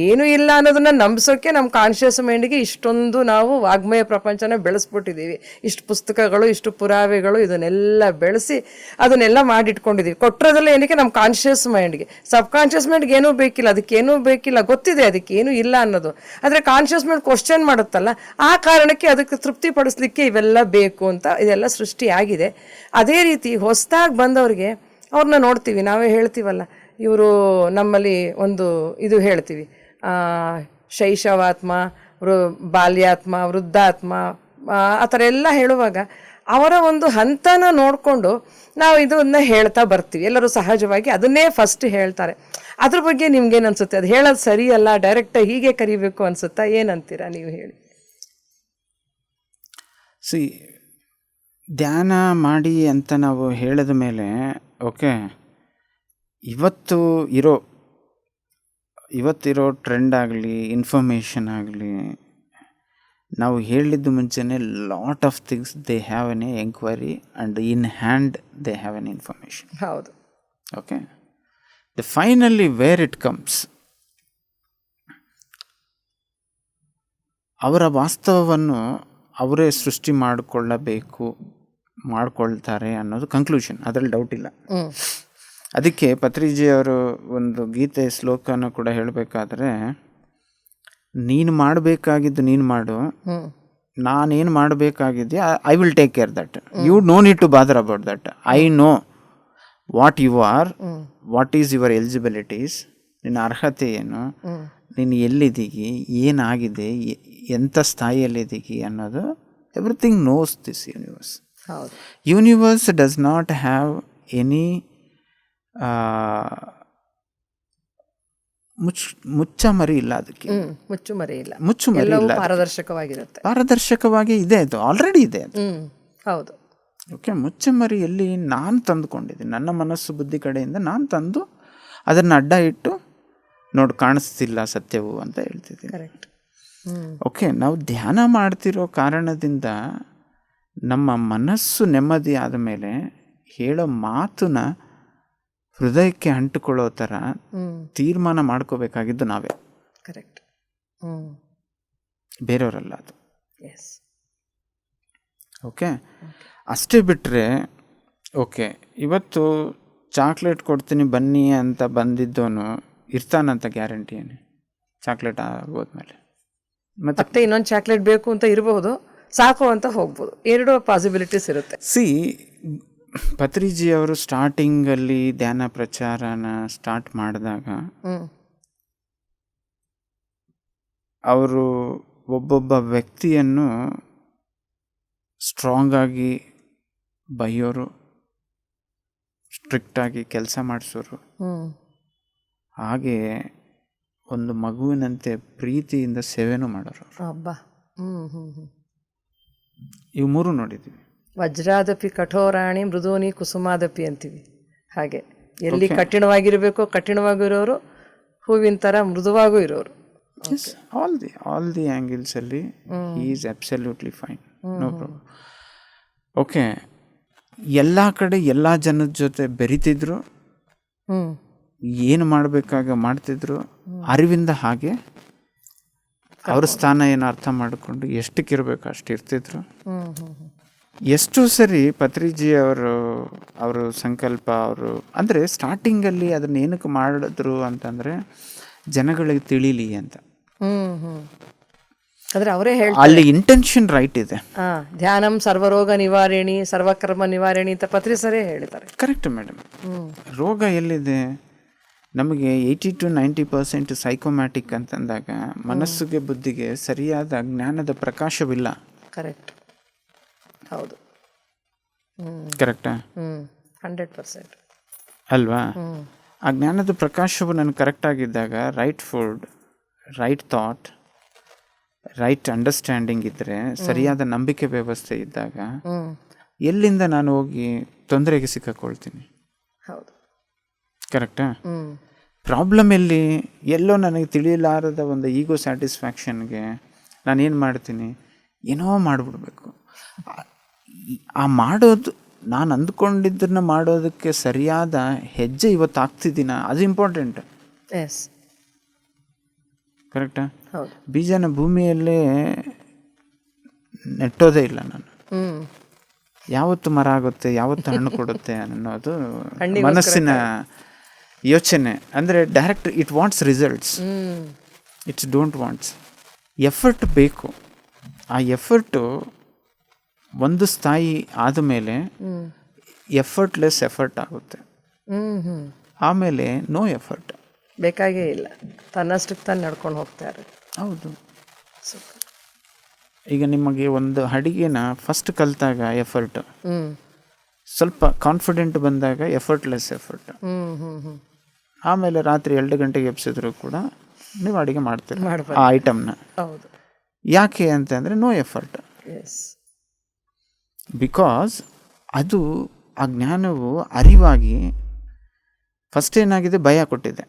ಏನೂ ಇಲ್ಲ ಅನ್ನೋದನ್ನ ನಂಬಿಸೋಕೆ ನಮ್ಮ ಕಾನ್ಷಿಯಸ್ ಮೈಂಡ್ಗೆ ಇಷ್ಟೊಂದು ನಾವು ವಾಗ್ಮಯ ಪ್ರಪಂಚನ ಬೆಳೆಸ್ಬಿಟ್ಟಿದ್ದೀವಿ. ಇಷ್ಟು ಪುಸ್ತಕಗಳು, ಇಷ್ಟು ಪುರಾವೆಗಳು, ಇದನ್ನೆಲ್ಲ ಬೆಳೆಸಿ ಅದನ್ನೆಲ್ಲ ಮಾಡಿಟ್ಕೊಂಡಿದ್ದೀವಿ. ಕೊಟ್ಟಿರೋದೆಲ್ಲ ಏನಕ್ಕೆ ನಮ್ಮ ಕಾನ್ಷಿಯಸ್ ಮೈಂಡ್ಗೆ. ಸಬ್ ಕಾನ್ಷಿಯಸ್ ಮೈಂಡ್ಗೆ ಏನೂ ಬೇಕಿಲ್ಲ, ಅದಕ್ಕೇನೂ ಬೇಕಿಲ್ಲ, ಗೊತ್ತಿದೆ ಅದಕ್ಕೇನೂ ಇಲ್ಲ ಅನ್ನೋದು. ಆದರೆ ಕಾನ್ಷಿಯಸ್ ಮೈಂಡ್ ಕ್ವಶನ್ ಮಾಡುತ್ತಲ್ಲ, ಆ ಕಾರಣಕ್ಕೆ ಅದಕ್ಕೆ ತೃಪ್ತಿಪಡಿಸ್ಲಿಕ್ಕೆ ಇವೆಲ್ಲ ಬೇಕು ಅಂತ ಇದೆಲ್ಲ ಸೃಷ್ಟಿಯಾಗಿದೆ. ಅದೇ ರೀತಿ ಹೊಸದಾಗಿ ಬಂದವ್ರಿಗೆ ಅವ್ರನ್ನ ನೋಡ್ತೀವಿ, ನಾವೇ ಹೇಳ್ತೀವಲ್ಲ, ಇವರು ನಮ್ಮಲ್ಲಿ ಒಂದು ಇದು ಹೇಳ್ತೀವಿ, ಶೈಶವಾತ್ಮ, ಬಾಲ್ಯಾತ್ಮ, ವೃದ್ಧಾತ್ಮ, ಆ ಥರ ಎಲ್ಲ ಹೇಳುವಾಗ ಅವರ ಒಂದು ಹಂತನ ನೋಡಿಕೊಂಡು ನಾವು ಇದನ್ನ ಹೇಳ್ತಾ ಬರ್ತೀವಿ. ಎಲ್ಲರೂ ಸಹಜವಾಗಿ ಅದನ್ನೇ ಫಸ್ಟ್ ಹೇಳ್ತಾರೆ. ಅದ್ರ ಬಗ್ಗೆ ನಿಮ್ಗೇನು ಅನ್ಸುತ್ತೆ? ಅದು ಹೇಳೋದು ಸರಿಯಲ್ಲ, ಡೈರೆಕ್ಟಾಗಿ ಹೀಗೆ ಕರಿಬೇಕು ಅನ್ಸುತ್ತಾ? ಏನಂತೀರಾ ನೀವು ಹೇಳಿ? ಧ್ಯಾನ ಮಾಡಿ ಅಂತ ನಾವು ಹೇಳಿದ ಮೇಲೆ ಓಕೆ, ಇವತ್ತಿರೋ ಟ್ರೆಂಡ್ ಆಗಲಿ, ಇನ್ಫಾರ್ಮೇಷನ್ ಆಗಲಿ, ನಾವು ಹೇಳಿದ್ದು ಮುಂಚೆನೇ lot of things they have an enquiry and in hand they have an information. ಹೌದು. Okay, the finally where it comes, ಅವರ ವಾಸ್ತವವನ್ನು ಅವರೇ ಸೃಷ್ಟಿ ಮಾಡ್ಕೊಳ್ತಾರೆ ಅನ್ನೋದು ಕನ್ಕ್ಲೂಷನ್, ಅದರಲ್ಲಿ ಡೌಟ್ ಇಲ್ಲ. ಅದಕ್ಕೆ ಪತ್ರಿಜಿಯವರು ಒಂದು ಗೀತೆ ಶ್ಲೋಕನ ಕೂಡ ಹೇಳಬೇಕಾದ್ರೆ, ನೀನು ಮಾಡಬೇಕಾಗಿದ್ದು ನೀನು ಮಾಡು, ನಾನೇನು ಮಾಡಬೇಕಾಗಿದ್ದೆ I will take care that, you no need to bother about that, I know what you are, what is your eligibilities, ನಿನ್ನ ಅರ್ಹತೆ ಏನು, ನೀನು ಎಲ್ಲಿದ್ದೀಗಿ, ಏನಾಗಿದೆ, ಎಂಥ ಸ್ಥಾಯಿಯಲ್ಲಿದ್ದೀಗಿ ಅನ್ನೋದು everything knows this universe. Universe does not have any ಮುಚ್ಚಮರಿ ಇಲ್ಲ, ಅದಕ್ಕೆ ಮುಚ್ಚುಮರಿ ಇಲ್ಲ, ಪಾರದರ್ಶಕವಾಗಿ ಇದೆ, ಅದು ಆಲ್ರೆಡಿ ಇದೆ ಅದು. ಹೌದು. ಓಕೆ, ಮುಚ್ಚಮರಿ ಎಲ್ಲಿ ನಾನು ತಂದುಕೊಂಡಿದ್ದೀನಿ, ನನ್ನ ಮನಸ್ಸು ಬುದ್ಧಿ ಕಡೆಯಿಂದ ನಾನು ತಂದು ಅದನ್ನು ಅಡ್ಡ ಇಟ್ಟು ನೋಡಿ ಕಾಣಿಸ್ತಿಲ್ಲ ಸತ್ಯವು ಅಂತ ಹೇಳ್ತಿದ್ದೀನಿ. ಕರೆಕ್ಟ್. ಓಕೆ, ನಾವು ಧ್ಯಾನ ಮಾಡ್ತಿರೋ ಕಾರಣದಿಂದ ನಮ್ಮ ಮನಸ್ಸು ನೆಮ್ಮದಿ ಆದ ಮೇಲೆ ಹೇಳೋ ಮಾತನ್ನ ಹೃದಯಕ್ಕೆ ಅಂಟುಕೊಳ್ಳೋ ಥರ ತೀರ್ಮಾನ ಮಾಡ್ಕೋಬೇಕಾಗಿದ್ದು ನಾವೇ. ಕರೆಕ್ಟ್. ಬೇರೆಯವರಲ್ಲ ಅದು. ಎಸ್. ಓಕೆ, ಅಷ್ಟೇ ಬಿಟ್ಟರೆ ಓಕೆ, ಇವತ್ತು ಚಾಕ್ಲೇಟ್ ಕೊಡ್ತೀನಿ ಬನ್ನಿ ಅಂತ ಬಂದಿದ್ದವನು ಇರ್ತಾನಂತ ಗ್ಯಾರಂಟಿ ಏನು? ಚಾಕ್ಲೇಟ್ ಆಗೋದ್ಮೇಲೆ ಮತ್ತೆ ಇನ್ನೊಂದು ಚಾಕ್ಲೇಟ್ ಬೇಕು ಅಂತ ಇರಬಹುದು, ಸಾಕು ಅಂತ ಹೋಗ್ಬೋದು, ಎರಡು ಪಾಸಿಬಿಲಿಟೀಸ್ ಇರುತ್ತೆ. ಪತ್ರಿಜಿಯವರು ಸ್ಟಾರ್ಟಿಂಗಲ್ಲಿ ಧ್ಯಾನ ಪ್ರಚಾರನ ಸ್ಟಾರ್ಟ್ ಮಾಡಿದಾಗ ಅವರು ಒಬ್ಬೊಬ್ಬ ವ್ಯಕ್ತಿಯನ್ನು ಸ್ಟ್ರಾಂಗ್ ಆಗಿ ಬೈಯೋರು, ಸ್ಟ್ರಿಕ್ಟಾಗಿ ಕೆಲಸ ಮಾಡಿಸೋರು, ಹಾಗೆ ಒಂದು ಮಗುವಿನಂತೆ ಪ್ರೀತಿಯಿಂದ ಸೇವೆನೂ ಮಾಡೋರು. ಇವು ಮೂರು ನೋಡಿದ್ದೀವಿ. ವಜ್ರಾದಪಿ ಕಠೋರಾಣಿ ಮೃದೂನಿ ಕುಸುಮಾದಪಿ ಅಂತೀವಿ. ಹಾಗೆ ಎಲ್ಲಿ ಕಠಿಣವಾಗಿರಬೇಕೋ ಕಠಿಣವಾಗಿರೋರು, ಹೂವಿನ ಥರ ಮೃದುವಾಗೂ ಇರೋರು. ಆಲ್ ದಿ ಆ್ಯಂಗಲ್ಸ್ ಅಲ್ಲಿ is absolutely fine, no problem. Okay, ಎಲ್ಲ ಕಡೆ ಎಲ್ಲ ಜನದ ಜೊತೆ ಬೆರಿತಿದ್ರು, ಏನು ಮಾಡಬೇಕಾಗ ಮಾಡ್ತಿದ್ರು, ಅರಿವಿಂದ ಹಾಗೆ ಅವ್ರ ಸ್ಥಾನ ಏನು ಅರ್ಥ ಮಾಡಿಕೊಂಡು ಎಷ್ಟಕ್ಕಿರಬೇಕು ಅಷ್ಟು ಇರ್ತಿದ್ರು. ಎಷ್ಟೋ ಸರಿ ಪತ್ರಿಜಿ ಅವರು ಸಂಕಲ್ಪ ಅಂದರೆ ಸ್ಟಾರ್ಟಿಂಗಲ್ಲಿ ಅದನ್ನ ಏನಕ್ಕೆ ಮಾಡಿದ್ರು ಅಂತಂದರೆ ಜನಗಳಿಗೆ ತಿಳಿಲಿ ಅಂತ. ಅಂದ್ರೆ ಅವರೇ ಹೇಳ್ತಾರೆ ಅಲ್ಲಿ ಇಂಟೆನ್ಷನ್ ರೈಟ್ ಇದೆ. ಧ್ಯಾನಂ ಸರ್ವರೋಗ ನಿವಾರಣಿ ಸರ್ವಕರ್ಮ ನಿವಾರಣಿ ಅಂತ ಪತ್ರಿಸರೇ ಹೇಳ್ತಾರೆ. Correct madam. ರೋಗ ಎಲ್ಲಿದೆ? ನಮಗೆ 80-90% ಸೈಕೋಮ್ಯಾಟಿಕ್ ಅಂತಂದಾಗ ಮನಸ್ಸಿಗೆ ಬುದ್ಧಿಗೆ ಸರಿಯಾದ ಜ್ಞಾನದ ಪ್ರಕಾಶವಿಲ್ಲ. ಕರೆಕ್ಟ್, ಹೌದು, ಕರೆಕ್ಟಾ? 100% ಅಲ್ವಾ? ಆ ಜ್ಞಾನದ ಪ್ರಕಾಶವು ನನಗೆ ಕರೆಕ್ಟಾಗಿದ್ದಾಗ right food, right thought, right understanding ಇದ್ದರೆ, ಸರಿಯಾದ ನಂಬಿಕೆ ವ್ಯವಸ್ಥೆ ಇದ್ದಾಗ ಎಲ್ಲಿಂದ ನಾನು ಹೋಗಿ ತೊಂದರೆಗೆ ಸಿಕ್ಕಾಕೊಳ್ತೀನಿ? ಹೌದು, ಕರೆಕ್ಟಾ? ಪ್ರಾಬ್ಲಮ್ ಎಲ್ಲಿ? ಎಲ್ಲೋ ನನಗೆ ತಿಳಿಯಲಾರದ ಒಂದು ಈಗೋ ಸ್ಯಾಟಿಸ್ಫ್ಯಾಕ್ಷನ್ಗೆ ನಾನೇನು ಮಾಡ್ತೀನಿ, ಏನೋ ಮಾಡಿಬಿಡ್ಬೇಕು. ಆ ಮಾಡೋದು, ನಾನು ಅಂದ್ಕೊಂಡಿದ್ದನ್ನು ಮಾಡೋದಕ್ಕೆ ಸರಿಯಾದ ಹೆಜ್ಜೆ ಇವತ್ತು ಆಗ್ತಿದ್ದೀನ, ಅದು ಇಂಪಾರ್ಟೆಂಟ್. ಎಸ್, ಕರೆಕ್ಟಾ? ಹೌದು. ಬೀಜನ ಭೂಮಿಯಲ್ಲೇ ನೆಟ್ಟೋದೇ ಇಲ್ಲ ನಾನು. ಯಾವತ್ತು ಮರ ಆಗುತ್ತೆ, ಯಾವತ್ತು ಹಣ್ಣು ಕೊಡುತ್ತೆ ಅನ್ನೋದು ಮನಸ್ಸಿನ ಯೋಚನೆ. ಅಂದರೆ direct it wants results, it's don't wants. Effort ಬೇಕು. ಆ ಎಫರ್ಟು ಒಂದು ಸ್ಥಾಯಿ ಆದಮೇಲೆ ಎಫರ್ಟ್ಲೆಸ್ ಎಫರ್ಟ್ ಆಗುತ್ತೆ. ಆಮೇಲೆ ನೋ ಎಫರ್ಟ್ ಬೇಕಾಗೇ ಇಲ್ಲ, ತನ್ನಷ್ಟಕ್ಕೆ ತಾನು ನಡ್ಕೊಂಡು ಹೋಗ್ತಾರೆ. ಹೌದು. ಈಗ ನಿಮಗೆ ಒಂದು ಅಡಿಗೆನ ಫಸ್ಟ್ ಕಲಿತಾಗ ಎಫರ್ಟ್, ಸ್ವಲ್ಪ ಕಾನ್ಫಿಡೆಂಟ್ ಬಂದಾಗ ಎಫರ್ಟ್ಲೆಸ್ ಎಫರ್ಟ್. ಆಮೇಲೆ ರಾತ್ರಿ 2 ಗಂಟೆಗೆ ಎಬ್ಸಿದ್ರು ಕೂಡ ನೀವು ಅಡುಗೆ ಮಾಡ್ತೀರ ಆ ಐಟಮ್ನ. ಹೌದು. ಯಾಕೆ ಅಂತಂದರೆ ನೋ ಎಫರ್ಟ್. ಬಿಕಾಸ್ ಅದು ಆ ಜ್ಞಾನವು ಅರಿವಾಗಿ ಫಸ್ಟ್ ಏನಾಗಿದೆ, ಭಯ ಕೊಟ್ಟಿದೆ.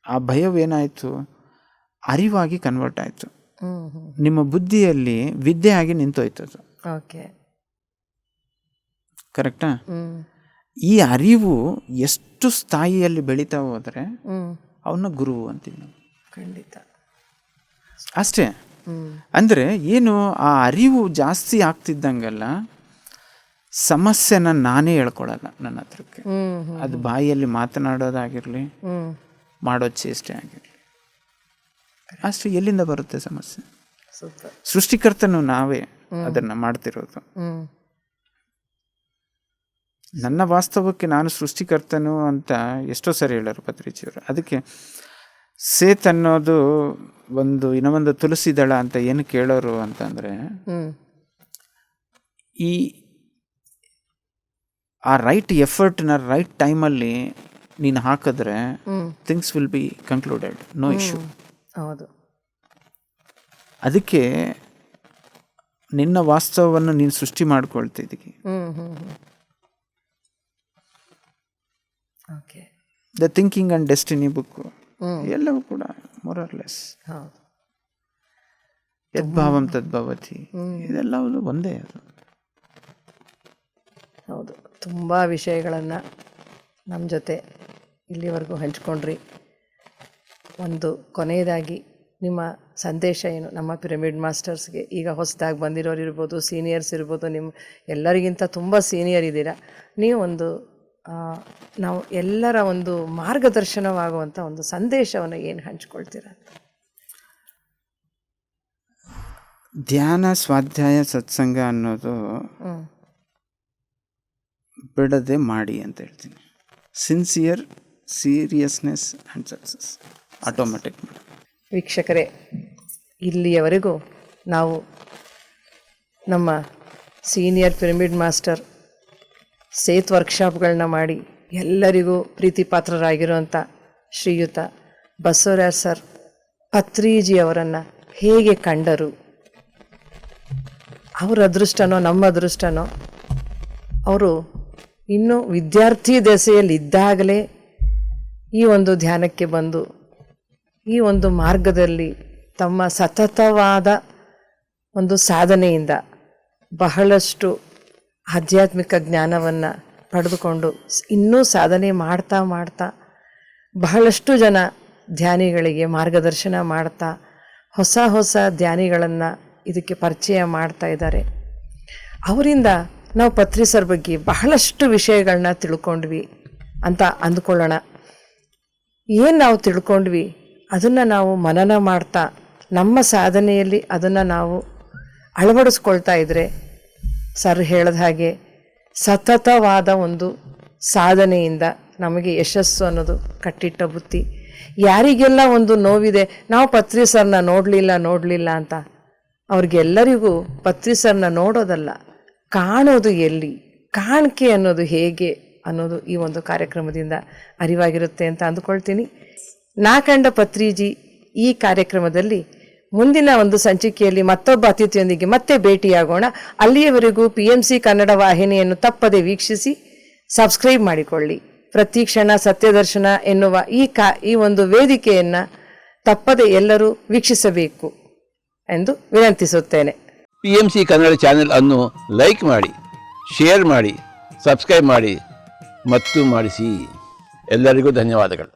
ಆ ಭಯವೇನಾಯಿತು, ಅರಿವಾಗಿ ಕನ್ವರ್ಟ್ ಆಯಿತು. ನಿಮ್ಮ ಬುದ್ಧಿಯಲ್ಲಿ ವಿದ್ಯೆ ಆಗಿ ನಿಂತೋಯ್ತದು. ಓಕೆ, ಕರೆಕ್ಟಾ? ಈ ಅರಿವು ಎಷ್ಟು ಸ್ಥಾಯಿಯಲ್ಲಿ ಬೆಳೀತಾ ಹೋದರೆ ಅವನ್ನ ಗುರು ಅಂತೀವಿ ನಾವು. ಖಂಡಿತ ಅಷ್ಟೇ. ಅಂದರೆ ಏನು, ಆ ಅರಿವು ಜಾಸ್ತಿ ಆಗ್ತಿದ್ದಂಗೆಲ್ಲ ಸಮಸ್ಯೆನ ನಾನೇ ಹೇಳ್ಕೊಳಲ್ಲ ನನ್ನ ಹತ್ರಕ್ಕೆ. ಅದು ಬಾಯಿಯಲ್ಲಿ ಮಾತನಾಡೋದಾಗಿರಲಿ, ಮಾಡೋ ಚೇಷ್ಟೆ ಆಗಿರಲಿ, ಅಷ್ಟೇ. ಎಲ್ಲಿಂದ ಬರುತ್ತೆ ಸಮಸ್ಯೆ? ಸೃಷ್ಟಿಕರ್ತನು ನಾವೇ ಅದನ್ನು ಮಾಡ್ತಿರೋದು. ನನ್ನ ವಾಸ್ತವಕ್ಕೆ ನಾನು ಸೃಷ್ಟಿಕರ್ತನು ಅಂತ ಎಷ್ಟೋ ಸರಿ ಹೇಳೋರು ಪತ್ರಿಜಿಯವರು. ಅದಕ್ಕೆ ಸೇತ್ ಅನ್ನೋದು ಇನ್ನೊಂದು ತುಳಸಿ ದಳ ಅಂತ ಏನು ಕೇಳೋರು ಅಂತಂದರೆ, ಆ ರೈಟ್ ಎಫರ್ಟ್ನ ರೈಟ್ ಟೈಮಲ್ಲಿ ನೀನು ಹಾಕಿದ್ರೆ things will be concluded, no issue. ಹೌದು. ಅದಕ್ಕೆ ನಿನ್ನ ವಾಸ್ತವವನ್ನು ನೀನು ಸೃಷ್ಟಿ ಮಾಡ್ಕೊಳ್ತಿದ್ದೀವಿ. The thinking and destiny book ಎಲ್ಲವೂ ಕೂಡ ಮೊರರ್ಲೆಸ್. ಯದ್ಭಾವಂ ತದ್ಭವತಿ, ಇದೆಲ್ಲವೂ ಒಂದೇ. ಅದು ಹೌದು. ತುಂಬ ವಿಷಯಗಳನ್ನು ನಮ್ಮ ಜೊತೆ ಇಲ್ಲಿವರೆಗೂ ಹಂಚ್ಕೊಂಡ್ರಿ. ಒಂದು ಕೊನೆಯದಾಗಿ ನಿಮ್ಮ ಸಂದೇಶ ಏನು ನಮ್ಮ ಪಿರಮಿಡ್ ಮಾಸ್ಟರ್ಸ್ಗೆ? ಈಗ ಹೊಸದಾಗಿ ಬಂದಿರೋರು ಇರ್ಬೋದು, ಸೀನಿಯರ್ಸ್ ಇರ್ಬೋದು, ನಿಮ್ಮ ಎಲ್ಲರಿಗಿಂತ ತುಂಬ ಸೀನಿಯರ್ ಇದ್ದೀರಾ. ನೀವು ನಾವು ಎಲ್ಲರ ಒಂದು ಮಾರ್ಗದರ್ಶನವಾಗುವಂಥ ಒಂದು ಸಂದೇಶವನ್ನು ಏನು ಹಂಚ್ಕೊಳ್ತೀರಾ? ಧ್ಯಾನ, ಸ್ವಾಧ್ಯಾಯ, ಸತ್ಸಂಗ ಅನ್ನೋದು ಬಿಡದೆ ಮಾಡಿ ಅಂತ ಹೇಳ್ತೀನಿ. Sincere, seriousness and success automatic. ವೀಕ್ಷಕರೇ, ಇಲ್ಲಿಯವರೆಗೂ ನಾವು ನಮ್ಮ ಸೀನಿಯರ್ ಪಿರಮಿಡ್ ಮಾಸ್ಟರ್ ಸೇತ್ ವರ್ಕ್ಶಾಪ್ಗಳನ್ನ ಮಾಡಿ ಎಲ್ಲರಿಗೂ ಪ್ರೀತಿ ಪಾತ್ರರಾಗಿರುವಂಥ ಶ್ರೀಯುತ ಬಸವರಾಜ್ ಸರ್ ಪತ್ರಿಜಿಯವರನ್ನು ಹೇಗೆ ಕಂಡರು, ಅವರ ಅದೃಷ್ಟನೋ ನಮ್ಮ ಅದೃಷ್ಟನೋ, ಅವರು ಇನ್ನೂ ವಿದ್ಯಾರ್ಥಿ ದೆಸೆಯಲ್ಲಿದ್ದಾಗಲೇ ಈ ಒಂದು ಧ್ಯಾನಕ್ಕೆ ಬಂದು ಈ ಒಂದು ಮಾರ್ಗದಲ್ಲಿ ತಮ್ಮ ಸತತವಾದ ಒಂದು ಸಾಧನೆಯಿಂದ ಬಹಳಷ್ಟು ಆಧ್ಯಾತ್ಮಿಕ ಜ್ಞಾನವನ್ನು ಪಡೆದುಕೊಂಡು ಇನ್ನೂ ಸಾಧನೆ ಮಾಡ್ತಾ ಮಾಡ್ತಾ ಬಹಳಷ್ಟು ಜನ ಧ್ಯಾನಿಗಳಿಗೆ ಮಾರ್ಗದರ್ಶನ ಮಾಡ್ತಾ ಹೊಸ ಹೊಸ ಧ್ಯಾನಿಗಳನ್ನು ಇದಕ್ಕೆ ಪರಿಚಯ ಮಾಡ್ತಾ ಇದ್ದಾರೆ. ಅವರಿಂದ ನಾವು ಪತ್ರಿ ಸರ್ ಬಗ್ಗೆ ಬಹಳಷ್ಟು ವಿಷಯಗಳನ್ನ ತಿಳ್ಕೊಂಡ್ವಿ ಅಂತ ಅಂದ್ಕೊಳ್ಳೋಣ. ಏನು ನಾವು ತಿಳ್ಕೊಂಡ್ವಿ ಅದನ್ನು ನಾವು ಮನನ ಮಾಡ್ತಾ ನಮ್ಮ ಸಾಧನೆಯಲ್ಲಿ ಅದನ್ನು ನಾವು ಅಳವಡಿಸ್ಕೊಳ್ತಾ ಇದ್ದರೆ ಸರ್ ಹೇಳಿದ ಹಾಗೆ ಸತತವಾದ ಒಂದು ಸಾಧನೆಯಿಂದ ನಮಗೆ ಯಶಸ್ಸು ಅನ್ನೋದು ಕಟ್ಟಿಟ್ಟ ಬುತ್ತಿ. ಯಾರಿಗೆಲ್ಲ ಒಂದು ನೋವಿದೆ ನಾವು ಪತ್ರಿ ಸರ್ನ ನೋಡಲಿಲ್ಲ ಅಂತ, ಅವ್ರಿಗೆಲ್ಲರಿಗೂ ಪತ್ರಿ ಸರ್ನ ನೋಡೋದಲ್ಲ, ಕಾಣೋದು ಎಲ್ಲಿ, ಕಾಣಿಕೆ ಅನ್ನೋದು ಹೇಗೆ ಅನ್ನೋದು ಈ ಒಂದು ಕಾರ್ಯಕ್ರಮದಿಂದ ಅರಿವಾಗಿರುತ್ತೆ ಅಂತ ಅಂದುಕೊಳ್ತೀನಿ. ನಾ ಕಂಡ ಪತ್ರಿಜಿ ಈ ಕಾರ್ಯಕ್ರಮದಲ್ಲಿ ಮುಂದಿನ ಒಂದು ಸಂಚಿಕೆಯಲ್ಲಿ ಮತ್ತೊಬ್ಬ ಅತಿಥಿಯೊಂದಿಗೆ ಮತ್ತೆ ಭೇಟಿಯಾಗೋಣ. ಅಲ್ಲಿಯವರೆಗೂ PMC ಕನ್ನಡ ವಾಹಿನಿಯನ್ನು ತಪ್ಪದೆ ವೀಕ್ಷಿಸಿ ಸಬ್ಸ್ಕ್ರೈಬ್ ಮಾಡಿಕೊಳ್ಳಿ. ಪ್ರತಿಕ್ಷಣ ಸತ್ಯದರ್ಶನ ಎನ್ನುವ ಈ ಒಂದು ವೇದಿಕೆಯನ್ನು ತಪ್ಪದೆ ಎಲ್ಲರೂ ವೀಕ್ಷಿಸಬೇಕು ಎಂದು ವಿನಂತಿಸುತ್ತೇನೆ. PMC ಕನ್ನಡ ಚಾನೆಲ್ ಅನ್ನು ಲೈಕ್ ಮಾಡಿ, ಶೇರ್ ಮಾಡಿ, ಸಬ್ಸ್ಕ್ರೈಬ್ ಮಾಡಿ ಮತ್ತು ಮಾಡಿಸಿ. ಎಲ್ಲರಿಗೂ ಧನ್ಯವಾದಗಳು.